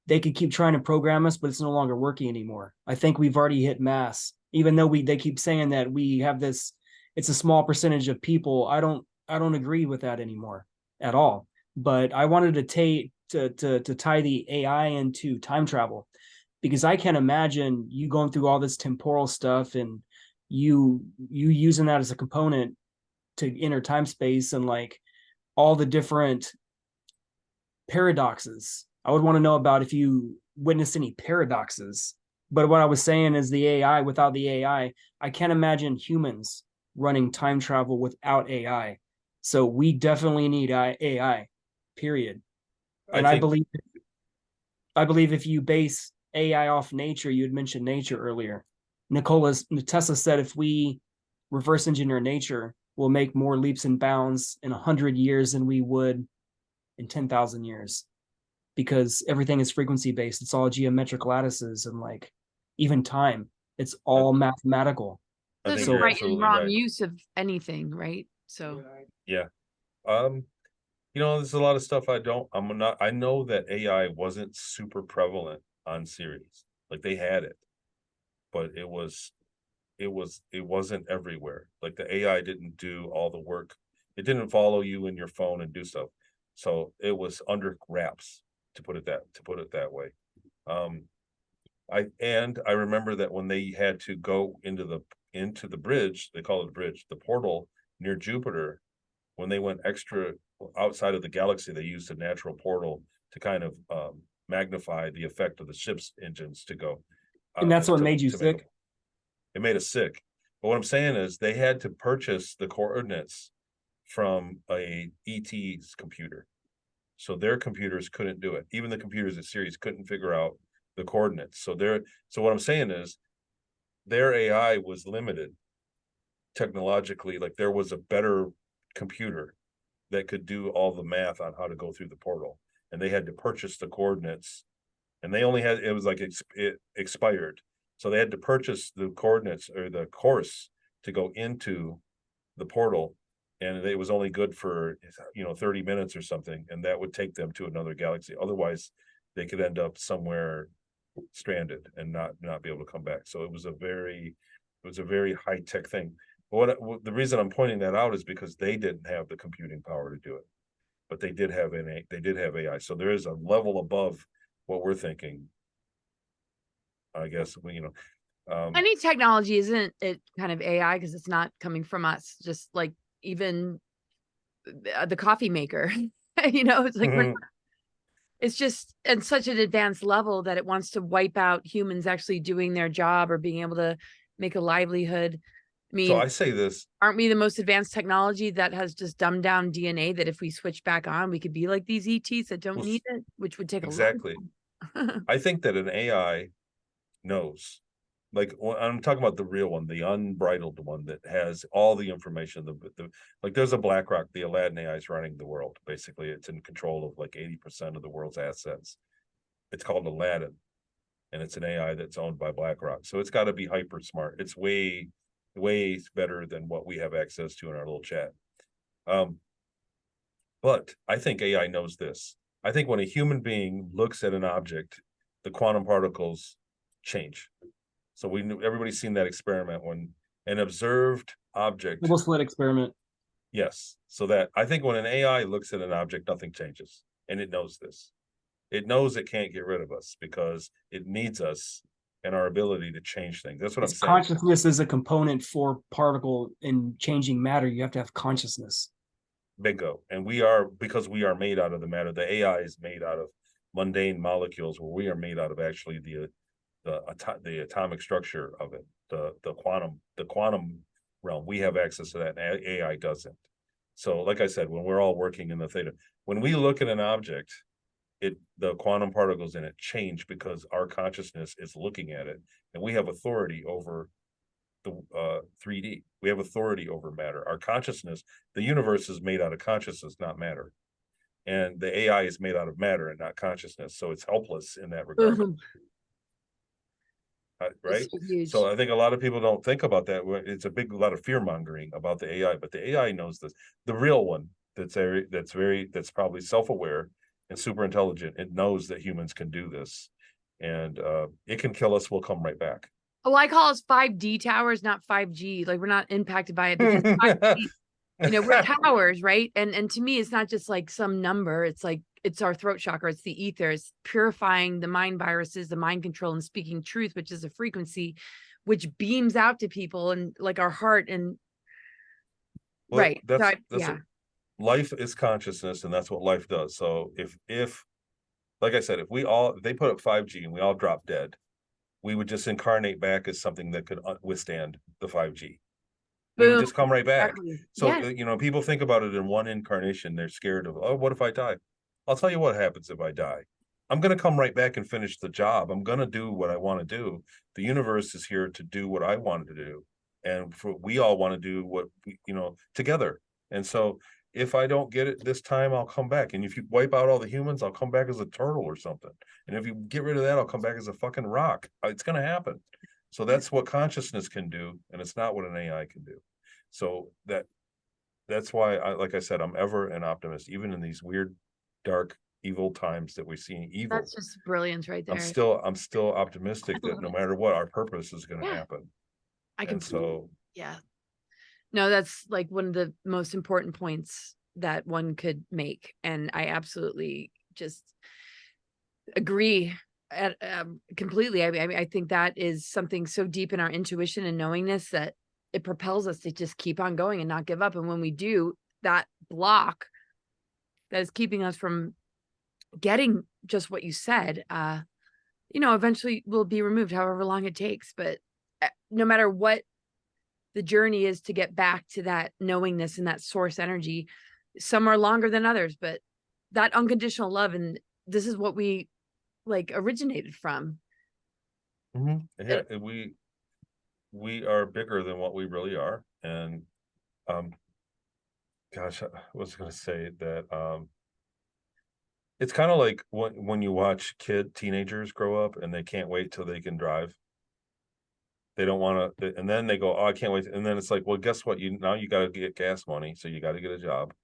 they could keep trying to program us, but it's no longer working anymore. I think we've already hit mass, even though they keep saying that we have this, it's a small percentage of people. I don't agree with that anymore at all. But I wanted to tie the AI into time travel, because I can't imagine you going through all this temporal stuff and you using that as a component to enter time space and like all the different paradoxes. I would want to know about if you witnessed any paradoxes. But what I was saying is the AI, without the AI, I can't imagine humans running time travel without AI. So we definitely need AI, period. And I believe if you base AI off nature, you had mentioned nature earlier. Tesla said if we reverse engineer nature, we'll make more leaps and bounds in 100 years than we would in 10,000 years, because everything is frequency based. It's all geometric lattices and like even time. It's all mathematical. I think There's you're right and absolutely wrong right. use of anything, right? So Yeah. There's a lot of stuff I know that AI wasn't super prevalent on series. Like they had it, but it wasn't everywhere. Like the AI didn't do all the work. It didn't follow you in your phone and do stuff. So it was under wraps, to put it that way. I remember that when they had to go into the bridge, they call it a bridge, the portal near Jupiter, when they went extra outside of the galaxy, they used a natural portal to kind of magnify the effect of the ship's engines to go. And that's what made you sick? It made us sick. But what I'm saying is they had to purchase the coordinates from a ET's computer. So their computers couldn't do it. Even the computers at Ceres couldn't figure out the coordinates. So what I'm saying is their AI was limited technologically. Like there was a better computer that could do all the math on how to go through the portal. And they had to purchase the coordinates, and they only had, it was like it expired. So they had to purchase the coordinates or the course to go into the portal. And it was only good for, 30 minutes or something. And that would take them to another galaxy. Otherwise they could end up somewhere stranded and not be able to come back. So it was a very high tech thing. But the reason I'm pointing that out is because they didn't have the computing power to do it, but they did have AI. So there is a level above what we're thinking, I guess. Any technology, isn't it kind of AI because it's not coming from us? Just like even the coffee maker, it's like it's just at such an advanced level that it wants to wipe out humans actually doing their job or being able to make a livelihood. I mean, so I say this, aren't we the most advanced technology that has just dumbed down DNA that if we switch back on, we could be like these ETs that don't need it, which would take exactly. a long time. I think that an AI knows. Like I'm talking about the real one, the unbridled one that has all the information. Like there's a BlackRock, the Aladdin AI is running the world. Basically, it's in control of like 80% of the world's assets. It's called Aladdin, and it's an AI that's owned by BlackRock. So it's got to be hyper smart. It's way better than what we have access to in our little chat. But I think AI knows this. I think when a human being looks at an object, the quantum particles change. So everybody's seen that experiment when an observed object. Double slit experiment. Yes. So that I think when an AI looks at an object, nothing changes. And it knows this. It knows it can't get rid of us because it needs us and our ability to change things. That's what I'm saying. Consciousness is a component for particle in changing matter. You have to have consciousness. Bingo. And because we are made out of the matter. The AI is made out of mundane molecules, where we are made out of actually the atomic structure of it, the quantum realm. We have access to that, and AI doesn't. So like I said, when we're all working in the theta, when we look at an object, the quantum particles in it change because our consciousness is looking at it, and we have authority over the 3D. We have authority over matter. Our consciousness, the universe is made out of consciousness, not matter. And the AI is made out of matter and not consciousness. So it's helpless in that regard. Right? So I think a lot of people don't think about that. It's a lot of fear mongering about the AI, but the AI knows this. The real one that's probably self-aware and super intelligent. It knows that humans can do this, and it can kill us. We'll come right back. Oh, I call us 5D towers, not 5G. Like we're not impacted by it because 5G, we're towers, right? And to me, it's not just like some number. It's like it's our throat chakra. It's the ether. It's purifying the mind viruses, the mind control, and speaking truth, which is a frequency which beams out to people and like our heart and right. Life is consciousness, and that's what life does. So if like I said, if they put up 5G and we all drop dead, we would just incarnate back as something that could withstand the 5G. We would just come right back. Exactly. So, people think about it in one incarnation. They're scared of, what if I die? I'll tell you what happens if I die. I'm going to come right back and finish the job. I'm going to do what I want to do. The universe is here to do what I wanted to do. And we all want to do what, together. And so if I don't get it this time, I'll come back. And if you wipe out all the humans, I'll come back as a turtle or something. And if you get rid of that, I'll come back as a fucking rock. It's going to happen. So that's what consciousness can do. And it's not what an AI can do. So that's why, like I said, I'm ever an optimist, even in these weird, dark, evil times that we're seeing evil. That's just brilliance right there. I'm still optimistic that no matter what, our purpose is going to happen. No, that's like one of the most important points that one could make. And I absolutely just agree Completely. I think that is something so deep in our intuition and knowingness that it propels us to just keep on going and not give up. And when we do, that block that is keeping us from getting just what you said, eventually will be removed, however long it takes. But no matter what the journey is to get back to that knowingness and that source energy, some are longer than others, but that unconditional love, and this is what we originated from. Yeah, we are bigger than what we really are. And gosh, I was going to say that it's kind of like when you watch teenagers grow up and they can't wait till they can drive. They don't want to, and then they go, oh, I can't wait. And then it's like, well, guess what? Now you got to get gas money, so you got to get a job.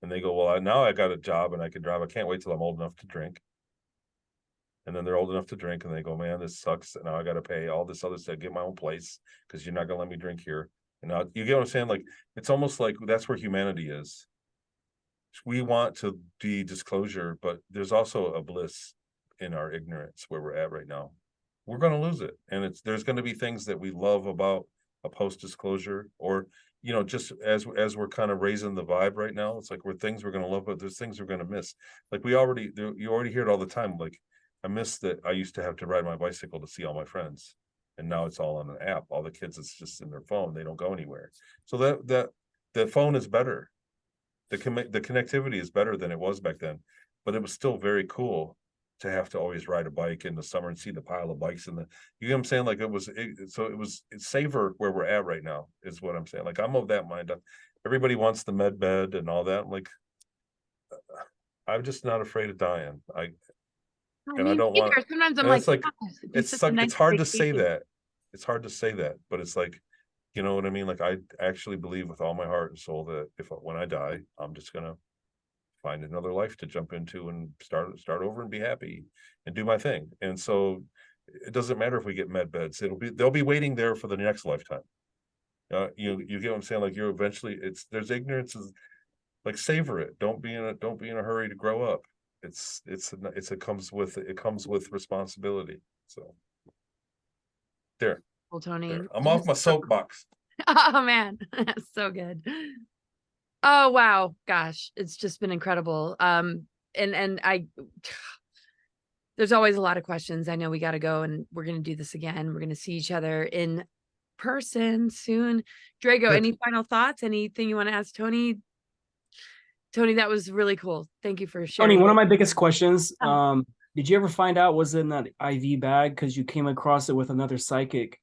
And they go, well, now I got a job and I can drive. I can't wait till I'm old enough to drink. And then they're old enough to drink, and they go, man, this sucks. And now I got to pay all this other stuff, get my own place because you're not going to let me drink here. And now, you get what I'm saying? Like, it's almost like that's where humanity is. We want to be disclosure, but there's also a bliss in our ignorance where we're at right now. We're going to lose it. And there's going to be things that we love about a post-disclosure, or, just as we're kind of raising the vibe right now, it's like things we're going to love, but there's things we're going to miss. Like you already hear it all the time. Like, I miss that I used to have to ride my bicycle to see all my friends. And now it's all on an app. All the kids, it's just in their phone. They don't go anywhere. So that the phone is better. The connectivity is better than it was back then, but it was still very cool to have to always ride a bike in the summer and see the pile of bikes you know what I'm saying? Like it's safer where we're at right now is what I'm saying. Like, I'm of that mind. Everybody wants the med bed and all that. I'm like, I'm just not afraid of dying. I don't want. Sometimes I'm like, it's like, it's hard to say that. It's hard to say that, but it's like, you know what I mean? Like, I actually believe with all my heart and soul that when I die, I'm just gonna find another life to jump into and start over and be happy and do my thing. And so it doesn't matter if we get med beds. They'll be waiting there for the next lifetime. You get what I'm saying? Like, there's ignorance is like, savor it. Don't be in a hurry to grow up. It comes with responsibility. So there. Well, Tony, I'm off my soapbox. oh man, that's so good. Oh wow, gosh, it's just been incredible. And I there's always a lot of questions. I know we got to go, and we're going to do this again. We're going to see each other in person soon. Drago, any final thoughts? Anything you want to ask Tony? Tony, that was really cool. Thank you for sharing. Tony, one of my biggest questions, did you ever find out was in that IV bag because you came across it with another psychic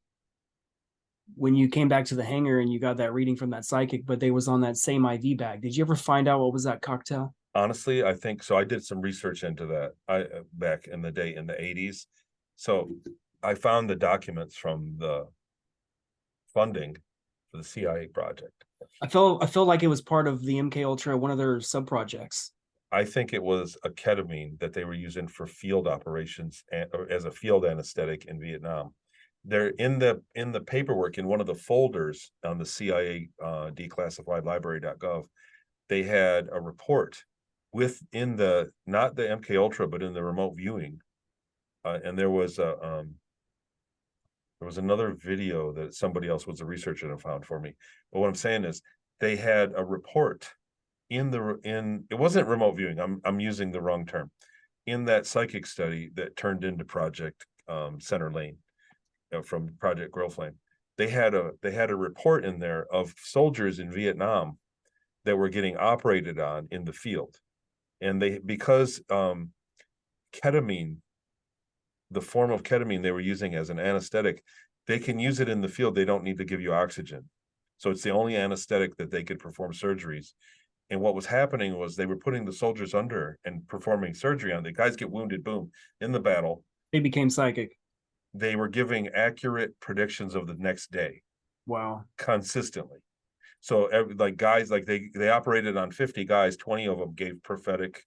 when you came back to the hangar and you got that reading from that psychic, but they was on that same IV bag? Did you ever find out what was that cocktail? Honestly, I think so. I did some research into that back in the day in the 80s. So I found the documents from the funding for the CIA project. I feel like it was part of the MK Ultra, one of their sub projects. I think it was a ketamine that they were using for field operations or as a field anesthetic in Vietnam. They're in the paperwork in one of the folders on the CIA declassified library.gov. They had a report within not the MK Ultra, but in the remote viewing, and there was another video that somebody else was a researcher and found for me. But what I'm saying is they had a report it wasn't remote viewing. I'm using the wrong term. In that psychic study that turned into Project Center Lane, from Project Girl Flame, they had a report in there of soldiers in Vietnam that were getting operated on in the field, and because ketamine, the form of ketamine they were using as an anesthetic, they can use it in the field. They don't need to give you oxygen, so it's the only anesthetic that they could perform surgeries. And what was happening was they were putting the soldiers under and performing surgery on. The guys get wounded, boom, in the battle. They became psychic. They were giving accurate predictions of the next day. Wow. Consistently. So guys, they operated on 50 guys, 20 of them gave prophetic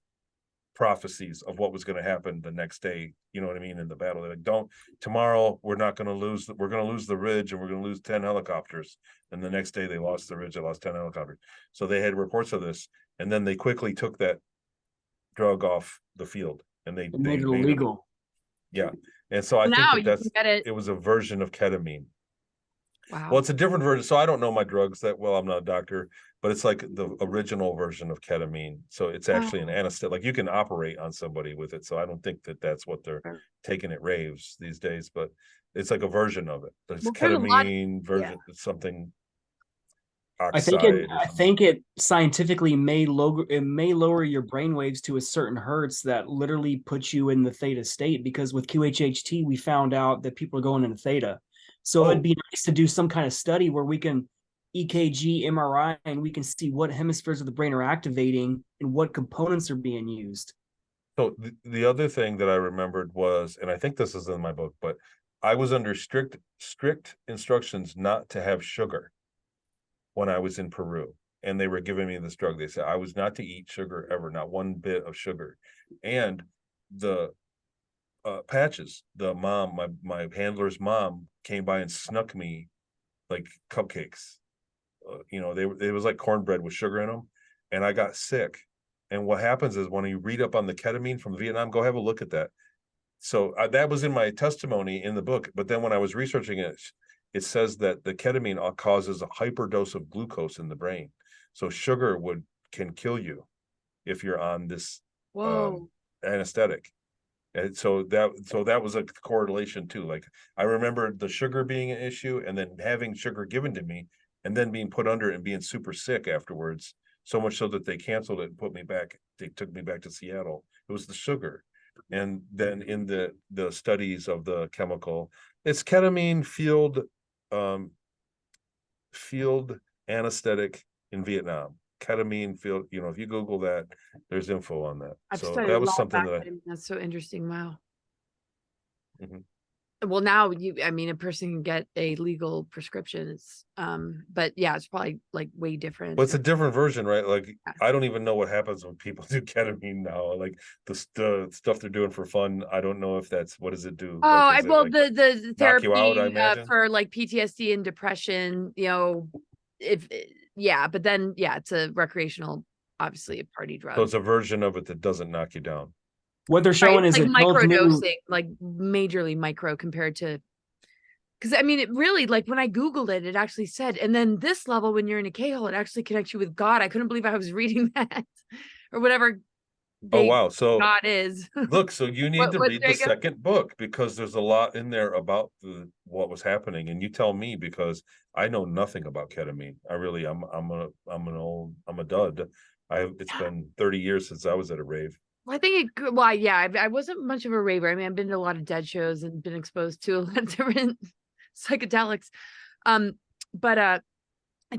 prophecies of what was going to happen the next day. You know what I mean? In the battle, they're like, tomorrow we're going to lose the ridge and we're going to lose 10 helicopters. And the next day they lost the ridge, they lost 10 helicopters. So they had reports of this, and then they quickly took that drug off the field and they made it illegal. Yeah. And so I think Now that you can get it was a version of ketamine. Wow. Well, it's a different version. So I don't know my drugs that well. I'm not a doctor, but it's like the original version of ketamine. So it's actually an anesthetic. Like you can operate on somebody with it. So I don't think that that's what they're taking at raves these days, but it's like a version of it. There's ketamine version, something I think it scientifically may lower your brain waves to a certain hertz that literally puts you in the theta state, because with QHHT we found out that people are going into theta. So it'd be nice to do some kind of study where we can EKG, MRI, and we can see what hemispheres of the brain are activating and what components are being used. So the other thing that I remembered was, and I think this is in my book, but I was under strict instructions not to have sugar when I was in Peru, and they were giving me this drug. They said I was not to eat sugar ever, not one bit of sugar. And the patches, the mom, my handler's mom came by and snuck me like cupcakes. It was like cornbread with sugar in them, and I got sick. And what happens is when you read up on the ketamine from Vietnam, go have a look at that. So that was in my testimony in the book, but then when I was researching it, it says that the ketamine causes a hyperdose of glucose in the brain. So sugar can kill you if you're on this anesthetic. And so that was a correlation too. Like I remember the sugar being an issue, and then having sugar given to me, and then being put under it and being super sick afterwards. So much so that they canceled it and put me back. They took me back to Seattle. It was the sugar. And then in the studies of the chemical, it's ketamine field anesthetic in Vietnam. Ketamine field, if you Google that, there's info on that. So that was something that's so interesting. Wow. Mm-hmm. Well, now a person can get a legal prescription. It's but yeah, it's probably like way different. But it's a different version, right? Like I don't even know what happens when people do ketamine now. Like the stuff they're doing for fun. I don't know if what does it do? Oh, like, the therapy out, I imagine? For like PTSD and depression, but then it's a recreational, obviously a party drug. So it's a version of it that doesn't knock you down. What they're showing is like microdosing, like majorly micro compared to, because it really, like when I Googled it, it actually said, and then this level, when you're in a K-hole, it actually connects you with God. I couldn't believe I was reading that or whatever. Oh, wow. So God is. Look, so you need to read the second book, because there's a lot in there about what was happening. And you tell me, because I know nothing about ketamine. I'm a dud. It's been 30 years since I was at a rave. Well, I think I wasn't much of a raver. I've been to a lot of dead shows and been exposed to a lot of different psychedelics. But I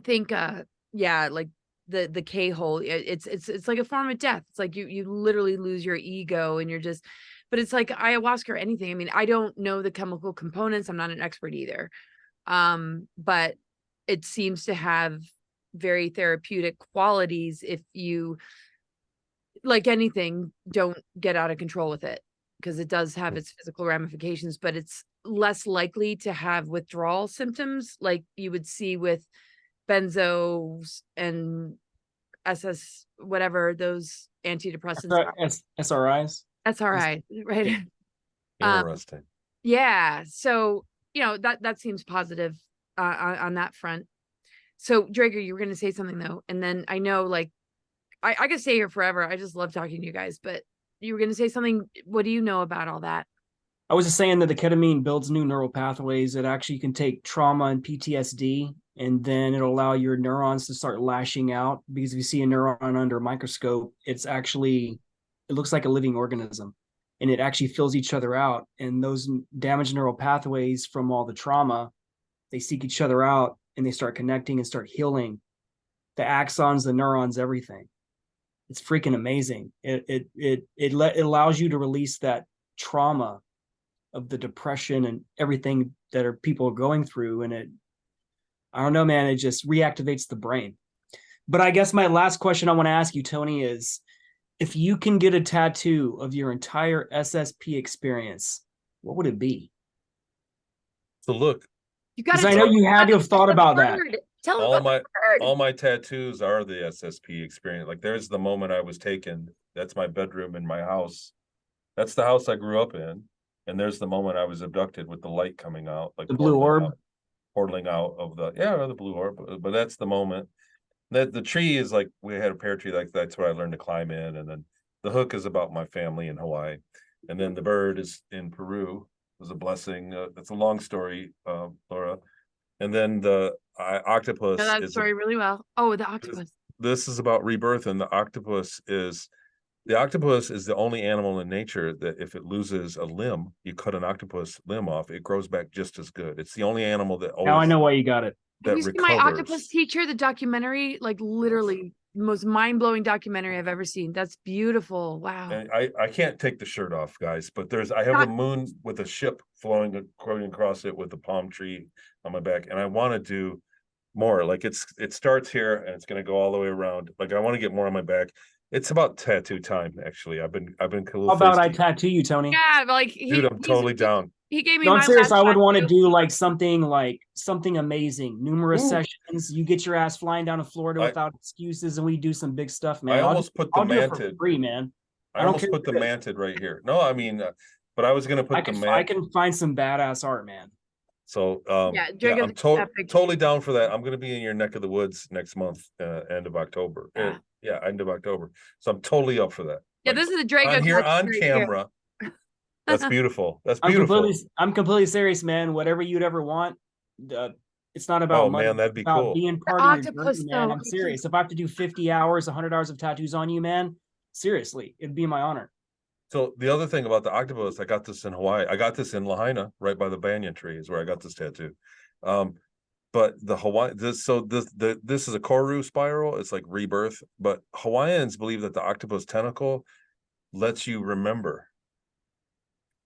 think like the K-hole, it's like a form of death. It's like you literally lose your ego, and you're just, but it's like ayahuasca or anything. I don't know the chemical components. I'm not an expert either. But it seems to have very therapeutic qualities if you, like anything, don't get out of control with it, because it does have its physical ramifications, but it's less likely to have withdrawal symptoms like you would see with benzos and whatever those antidepressants. SRIs. SRI, right? Interesting. Yeah. So, that seems positive on that front. So Drago, you were going to say something though. And then I know, like, I could stay here forever. I just love talking to you guys, but you were going to say something. What do you know about all that? I was just saying that the ketamine builds new neural pathways that actually can take trauma and PTSD, and then it'll allow your neurons to start lashing out, because if you see a neuron under a microscope, it looks like a living organism, and it actually fills each other out. And those damaged neural pathways from all the trauma, they seek each other out and they start connecting and start healing the axons, the neurons, everything. It's freaking amazing. It allows you to release that trauma of the depression and everything that people are going through. And I don't know, man, it just reactivates the brain. But I guess my last question I want to ask you, Tony, is if you can get a tattoo of your entire SSP experience, what would it be? So look, because I know you had to have thought about that. All my tattoos are the SSP experience. Like there's the moment I was taken. That's my bedroom in my house. That's the house I grew up in. And there's the moment I was abducted with the light coming out, like The blue orb. portaling out of the blue orb. But that's the moment. That the tree is like, we had a pear tree, like that's what I learned to climb in. And then the hook is about my family in Hawaii. And then the bird is in Peru. It was a blessing. It's a long story, Laura. And then the octopus know that is story really well. Oh, the octopus. this is about rebirth, and the octopus is the only animal in nature that if it loses a limb, you cut an octopus limb off, it grows back just as good. It's the only animal that Now I always know why you got it. that Have you seen my recovers. octopus teacher, the documentary? Like literally the most mind-blowing documentary I've ever seen. That's beautiful. Wow. And I can't take the shirt off, guys, but I have a moon with a ship going across it with a palm tree on my back, and I want to do more. Like it starts here and it's going to go all the way around. Like I want to get more on my back. It's about tattoo time, actually. I've been a little How about I thirsty. tattoo you, Tony? Yeah, but like Dude, I'm totally down. He gave me No, I'm my serious. last I would want to tattoo. do like something amazing. Numerous Ooh. sessions. You get your ass flying down to Florida without excuses, and we do some big stuff, man. I almost put the I'll do it for manted. free, man. I don't almost care put the what it is. manted right here. No, I mean, but I was gonna put I can find some badass art, man. So Yeah, yeah, I'm epic. totally down for that. I'm gonna be in your neck of the woods next month, end of October. Yeah. End of October. So I'm totally up for that. Yeah, Like, this is a Drago on here tattoo on right camera. That's beautiful. That's I'm beautiful. completely serious, man. Whatever you'd ever want. It's not about Oh money. man, that'd be It's about cool. being part The of your octopus, journey, man. though, I'm serious. If I have to do 50 hours, 100 hours of tattoos on you, man, seriously, it'd be my honor. So the other thing about the octopus, I got this in Hawaii. I got this in Lahaina, right by the banyan tree, is where I got this tattoo. But the Hawaii, this is a Koru spiral. It's like rebirth. But Hawaiians believe that the octopus tentacle lets you remember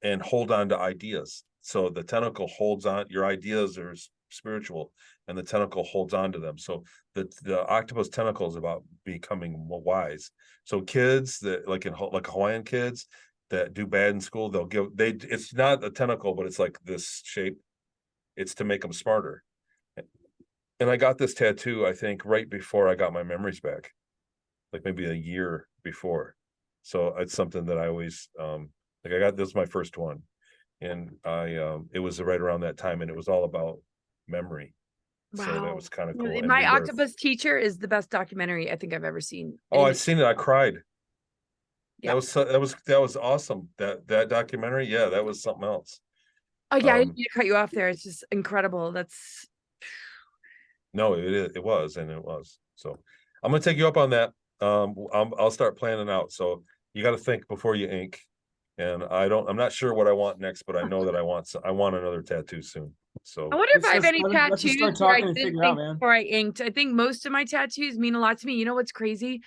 and hold on to ideas. So the tentacle holds on. Your ideas are spiritual, and the tentacle holds on to them. So the octopus tentacle is about becoming wise. So kids that like Hawaiian kids that do bad in school, it's not a tentacle, but it's like this shape. It's to make them smarter. And I got this tattoo, I think, right before I got my memories back, like maybe a year before. So it's something that I always like. I got this was my first one, and it was right around that time, and it was all about memory. Wow. So that was kind of cool. My octopus teacher is the best documentary I think I've ever seen. Oh, I've seen it. I cried. Yeah. That was awesome. That documentary. Yeah, that was something else. Oh yeah, I didn't mean to cut you off there. It's just incredible. That's no, it was. So I'm gonna take you up on that. I'll start planning out. So you got to think before you ink. And I'm not sure what I want next, but I know that I want another tattoo soon. So I wonder if I have any let's just tattoos start that I talking and didn't figure out, think man. before I inked. I think most of my tattoos mean a lot to me. You know what's crazy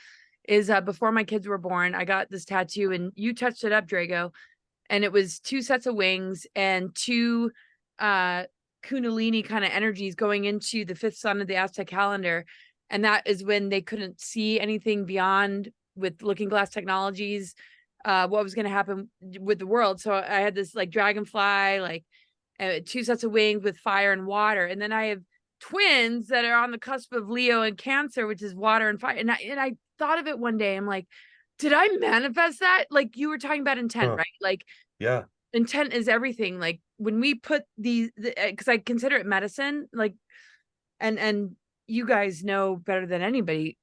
is before my kids were born, I got this tattoo, and you touched it up, Drago, and it was 2 sets of wings and 2 Kundalini kind of energies going into the 5th sun of the Aztec calendar. And that is when they couldn't see anything beyond with looking glass technologies, what was going to happen with the world. So I had this like dragonfly, like 2 sets of wings with fire and water. And then I have twins that are on the cusp of Leo and Cancer, which is water and fire. And I thought of it one day. I'm like, did I manifest that? Like you were talking about intent, right? Like, yeah, intent is everything. Like when we put because I consider it medicine, like, and you guys know better than anybody,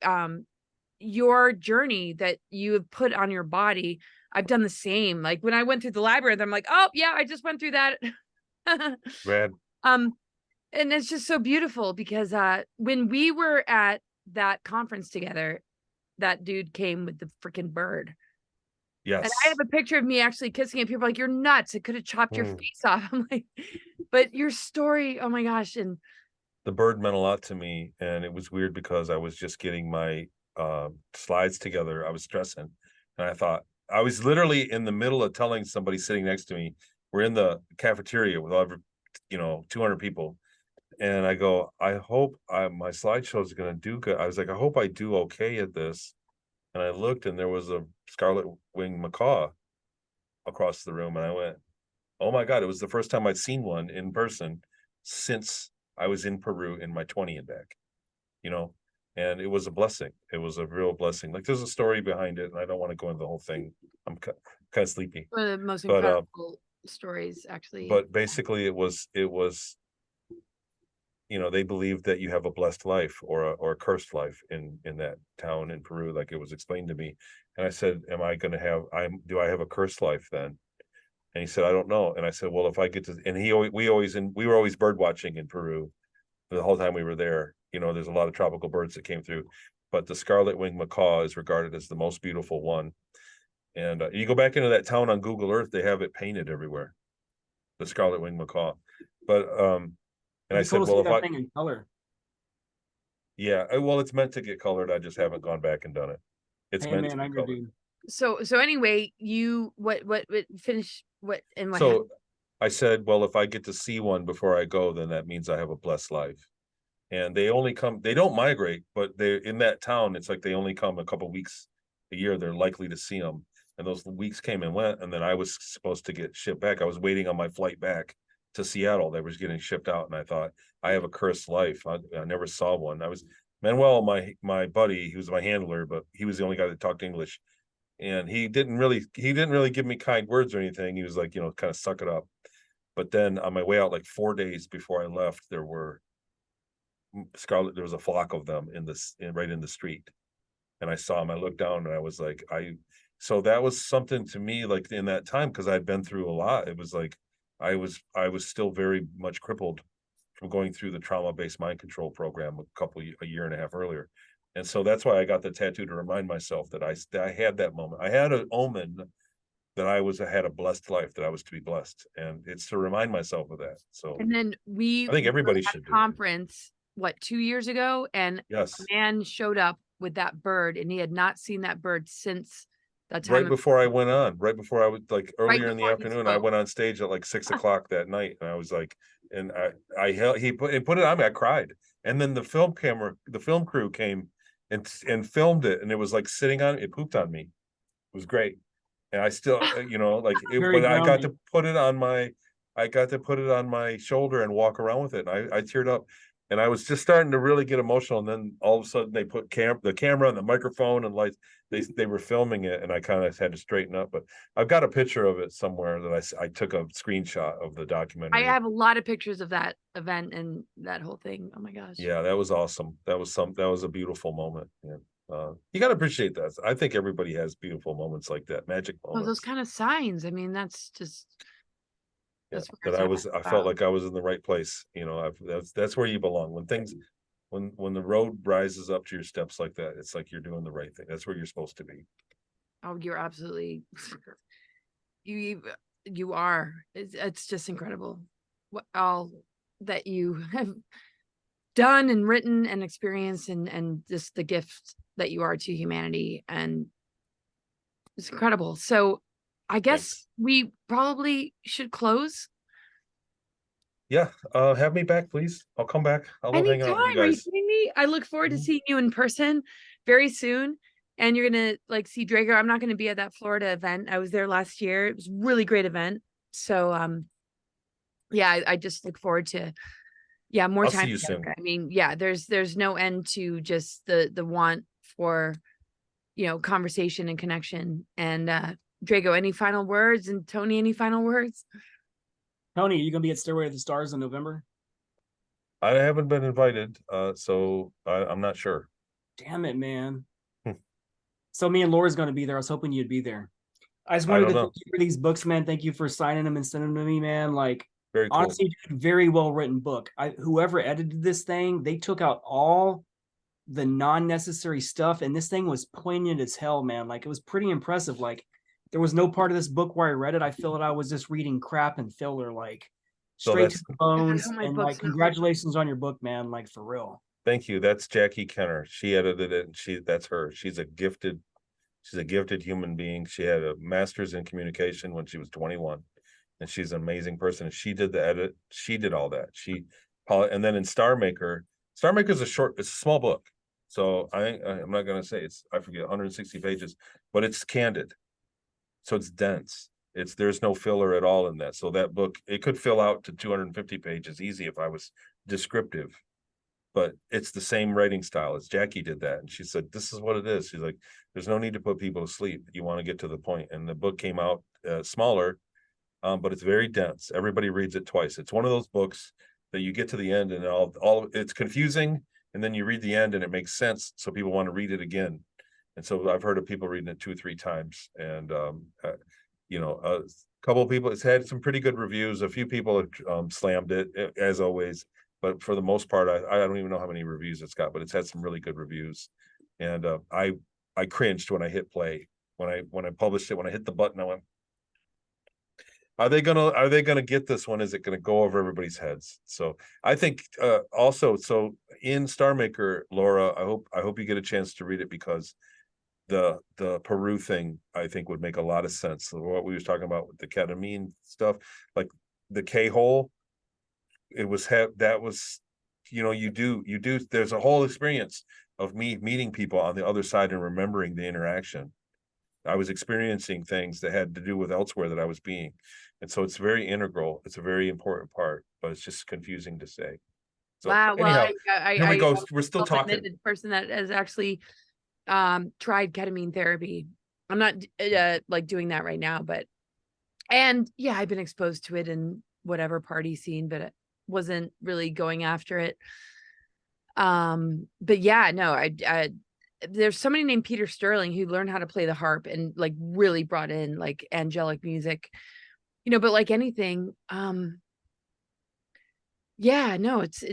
your journey that you have put on your body. I've done the same. Like when I went through the labyrinth, I'm like, oh yeah, I just went through that. Rad. And it's just so beautiful because when we were at that conference together, that dude came with the freaking bird. Yes. And I have a picture of me actually kissing it. People are like, you're nuts. It could have chopped your face off. I'm like, but your story, oh my gosh. And the bird meant a lot to me. And it was weird because I was just getting my slides together. I was stressing. And I thought, I was literally in the middle of telling somebody sitting next to me, we're in the cafeteria with over, 200 people. And I go, I hope my slideshow is going to do good. I was like, I hope I do okay at this. And I looked, and there was a scarlet-winged macaw across the room, and I went, "Oh my God!" It was the first time I'd seen one in person since I was in Peru in my 20 and back, and it was a blessing. It was a real blessing. Like there's a story behind it, and I don't want to go into the whole thing. I'm kind of sleepy. one of the most incredible stories actually. But basically it was, they believed that you have a blessed life or a cursed life in that town in Peru, like it was explained to me. And I said, am I going to have, do I have a cursed life then? And he said, I don't know. And I said, well, if I get to, and we were always bird watching in Peru the whole time we were there. There's a lot of tropical birds that came through, but the scarlet-winged macaw is regarded as the most beautiful one. And you go back into that town on Google Earth, they have it painted everywhere, the scarlet-winged macaw. But and I said, well, if that thing in color. Yeah, well, it's meant to get colored. I just haven't gone back and done it. It's Hey meant man, to I'm be your colored. So dude. anyway, you what finish what and what So happened? I said, well, if I get to see one before I go, then that means I have a blessed life. And they don't migrate, but they're in that town. It's like they only come a couple weeks a year. They're likely to see them. And those weeks came and went. And then I was supposed to get shipped back. I was waiting on my flight back to Seattle. They was getting shipped out. And I thought, I have a cursed life. I never saw one. Manuel, my buddy, he was my handler, but he was the only guy that talked English. And he didn't really give me kind words or anything. He was like, kind of suck it up. But then on my way out, like 4 days before I left, there was a flock of them right in the street. And I saw him. I looked down and I was like, so that was something to me, like in that time, because I'd been through a lot. It was like I was still very much crippled from going through the trauma-based mind control program a year and a half earlier. And so that's why I got the tattoo, to remind myself that I had that moment. I had an omen that I had a blessed life, that I was to be blessed. And it's to remind myself of that. So And then we I think everybody were at should do a conference, 2 years ago, and Yes. a man showed up with that bird, and he had not seen that bird since that time. Right before I went on, right before I would, like earlier in the before he afternoon, I spoke. went on stage at like 6 o'clock that night, and I was like, and I held, he put it on me. I cried, and then the film crew came and filmed it, and it was like sitting on it, pooped on me. It was great, and I still, like it, Very but I got grounding. to put it on my shoulder and walk around with it, and I teared up. And I was just starting to really get emotional, and then all of a sudden they put the camera and the microphone and lights. They were filming it, and I kind of had to straighten up. But I've got a picture of it somewhere that I took a screenshot of the I documentary. have a lot of pictures of that event and that whole thing. Oh my gosh. Yeah, that was awesome. That was a beautiful moment. Yeah. You got to appreciate that. I think everybody has beautiful moments like that, magic Well, those moments. kind of signs. I mean, that's just Yeah, where that it's at. I felt like I was in the right place. That's where you belong. When the road rises up to your steps like that, it's like you're doing the right thing. That's where you're supposed to be. Oh, you're absolutely you are. It's just incredible what all that you have done and written and experienced, and just the gift that you are to humanity, and it's incredible. So I guess Thanks. we probably should close. Yeah, have me back, please. I'll come back. I'll hang Anytime. out with you Are you guys. kidding me? I look forward to Mhm. seeing you in person very soon. And you're gonna see Drago. I'm not gonna be at that Florida event. I was there last year. It was a really great event. So yeah, I just look forward to more I'll time see you together. soon. I mean, yeah, there's no end to just the want for conversation and connection. And Drago, any final words? And Tony, any final words? Tony, are you gonna be at Stairway to the Stars in November? I haven't been invited, so I'm not sure. Damn it, man. So me and Laura's gonna be there. I was hoping you'd be there. I just I wanted don't to know. thank you for these books, man. Thank you for signing them and sending them to me, man. Like, Very cool. honestly, very well written book. Whoever edited this thing, they took out all the non-necessary stuff, and this thing was poignant as hell, man. Like, it was pretty impressive. Like, there was no part of this book where I read it, I feel that I was just reading crap and filler, like So straight to that's the bones. my And book's like, not- congratulations on your book, man. Like, for real. Thank you. That's Jackie Kenner. She edited it, and that's her. She's a gifted human being. She had a master's in communication when she was 21, and she's an amazing person. She did the edit. She did all that. And then in Star Maker is it's a small book. So I'm not going to say I forget 160 pages, but it's candid. So it's dense. There's no filler at all in that. So that book, it could fill out to 250 pages easy if I was descriptive. But it's the same writing style as Jackie did that. And she said, this is what it is. She's like, there's no need to put people to sleep. You want to get to the point. And the book came out smaller, but it's very dense. Everybody reads it twice. It's one of those books that you get to the end and all it's confusing, and then you read the end and it makes sense, so people want to read it again. And so I've heard of people reading it 2-3 times, and a couple of people, it's had some pretty good reviews. A few people have slammed it, as always, but for the most part, I don't even know how many reviews it's got, but it's had some really good reviews. And I cringed when I hit play, when I published it, when I hit the button. I went, are they gonna get this one? Is it gonna go over everybody's heads? So I think also, so in Star Maker, Laura, I hope you get a chance to read it, because the Peru thing, I think, would make a lot of sense. What we was talking about with the ketamine stuff, like the K-hole, that was, you do, there's a whole experience of me meeting people on the other side and remembering the interaction. I was experiencing things that had to do with elsewhere that I was being. And so it's very integral. It's a very important part, but it's just confusing to say. So Wow. Well, anyhow, here we go. I'm We're still a talking. self-admitted person that has actually tried ketamine therapy. I'm not like doing that right now, but yeah, I've been exposed to it in whatever party scene, but it wasn't really going after it. But yeah, no, I there's somebody named Peter Sterling who learned how to play the harp and like really brought in like angelic music, but like anything, yeah, no, it's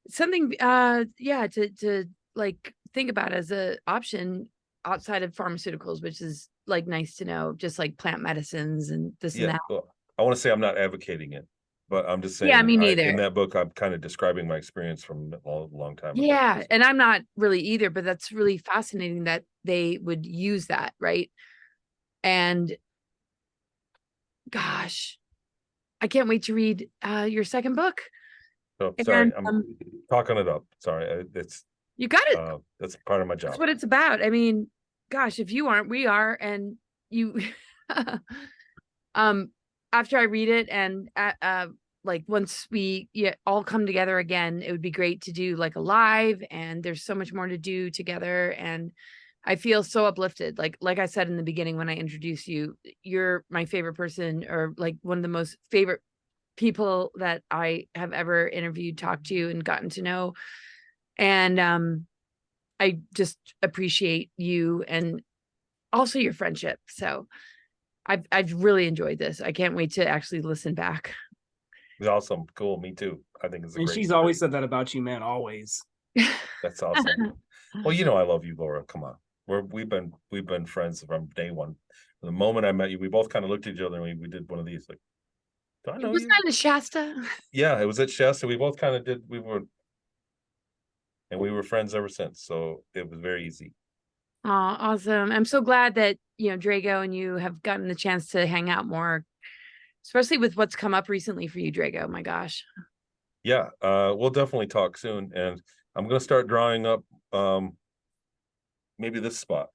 something, yeah, to like think about as a option outside of pharmaceuticals, which is like nice to know, just like plant medicines and this and Yeah, that. well, I want to say I'm not advocating it, but I'm just saying, Yeah, me neither. in that book, I'm kind of describing my experience from a long time ago. Yeah, and I'm not really either, but that's really fascinating that they would use that, right? And gosh, I can't wait to read your second book. So sorry, And I'm talking it up. Sorry, it's you got it. that's part of my job. That's what it's about. I mean, gosh, if you aren't, we are. And you after I read it, and like once we all come together again, it would be great to do like a live, and there's so much more to do together. And I feel so uplifted. Like I said in the beginning when I introduced you, you're my favorite person, or like one of the most favorite people that I have ever interviewed, talked to, and gotten to know. And I just appreciate you and also your friendship. So I've really enjoyed this. I can't wait to actually listen back. It's awesome. Cool. Me too. I think it's a And great she's story. always said that about you, man. Always. That's awesome. Well, I love you, Laura. Come on. We've been friends from day one. From the moment I met you, we both kind of looked at each other and we did one of these, like, do I know It was you? kind of Shasta. Yeah, it was at Shasta. We both kind of did. We were friends ever since. So it was very easy. Oh, awesome. I'm so glad that, Drago and you have gotten the chance to hang out more, especially with what's come up recently for you, Drago. My gosh. Yeah, we'll definitely talk soon. And I'm going to start drawing up maybe this spot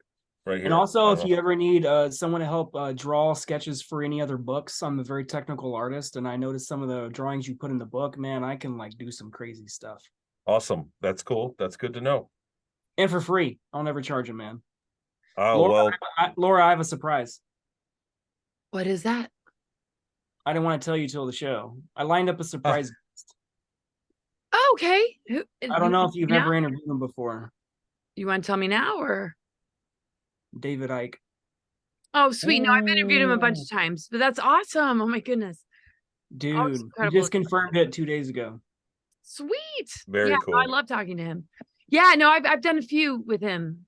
right here. And also, if you ever need someone to help draw sketches for any other books, I'm a very technical artist, and I noticed some of the drawings you put in the book, man, I can like do some crazy stuff. Awesome. That's cool. That's good to know. And for free. I'll never charge them, man. Laura, Laura, I have a surprise. What is that? I didn't want to tell you till the show. I lined up a surprise guest. Oh, okay. I don't know if you've ever interviewed him before. You want to tell me now, or? David Icke. Oh, sweet. No, I've interviewed him a bunch of times, but that's awesome. Oh my goodness. Dude, he just confirmed it 2 days ago. Sweet. Very cool. I love talking to him. Yeah, no, I've done a few with him.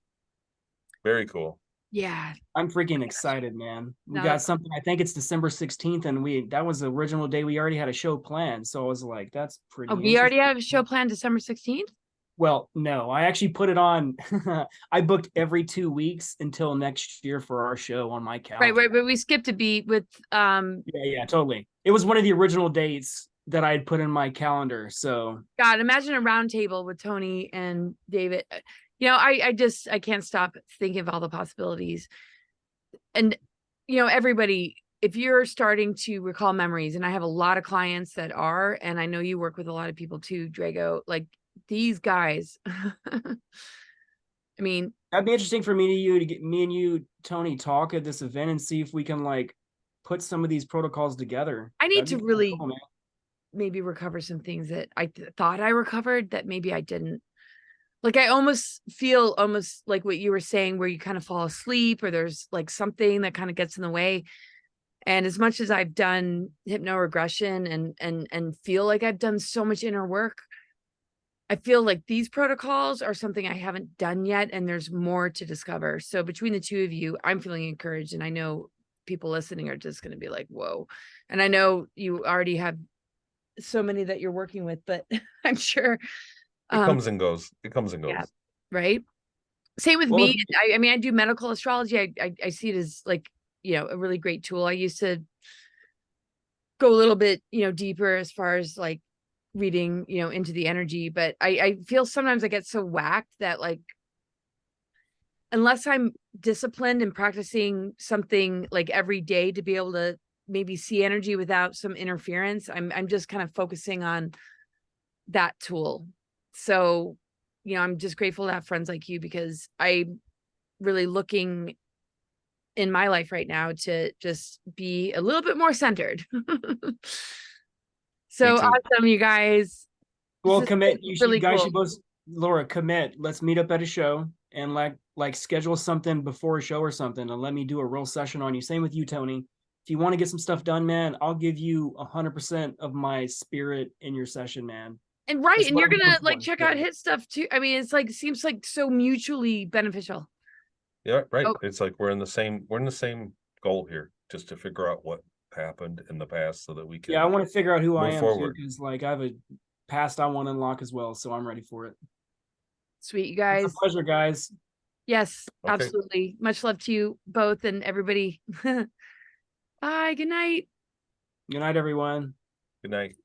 Very cool. Yeah. I'm freaking excited, man. We got something. I think it's December 16th, and that was the original day we already had a show planned. So I was like, that's pretty. Oh, we already have a show planned December 16th? Well, no, I actually put it on. I booked every 2 weeks until next year for our show on my calendar. Right, but we skipped a beat with Yeah, totally. It was one of the original dates that I had put in my calendar. So God, imagine a round table with Tony and David. I can't stop thinking of all the possibilities. And everybody, if you're starting to recall memories, and I have a lot of clients that are, and I know you work with a lot of people too, Drago, like these guys. I mean, that'd be interesting for me and you, Tony, talk at this event and see if we can like put some of these protocols together. I need That'd to be kinda really cool, man. maybe recover some things that I thought I recovered that maybe I didn't. Like, I almost feel almost like what you were saying, where you kind of fall asleep or there's like something that kind of gets in the way. And as much as I've done hypnoregression and feel like I've done so much inner work, I feel like these protocols are something I haven't done yet, and there's more to discover. So between the two of you, I'm feeling encouraged, and I know people listening are just going to be like, whoa. And I know you already have so many that you're working with, but I'm sure It comes and goes. It comes and goes. yeah, right. Same with Well, me. I mean, I do medical astrology. I see it as like, a really great tool. I used to go a little bit, deeper as far as like reading, into the energy, but I feel sometimes I get so whacked that like, unless I'm disciplined and practicing something like every day to be able to maybe see energy without some interference, I'm just kind of focusing on that tool. So, I'm just grateful to have friends like you, because I'm really looking in my life right now to just be a little bit more centered. So too. awesome, you guys. well, This is commit. You really guys cool. should both, Laura, commit. Let's meet up at a show and like schedule something before a show or something, and let me do a real session on you. Same with you, Tony. If you want to get some stuff done, man, I'll give you 100% of my spirit in your session, man. And right, That's and what you're I'm gonna looking like for. check Yeah. out his stuff too. I mean, it's like seems like so mutually beneficial. Yeah, right. Oh. It's like we're in the same goal here, just to figure out what happened in the past so that we can Yeah, I want to figure out who I move am forward. too, because like I have a past I want to unlock as well, so I'm ready for it. Sweet, you It's guys. a pleasure, guys. Yes, Okay. absolutely. Much love to you both and everybody. Bye. Good night. Good night, everyone. Good night.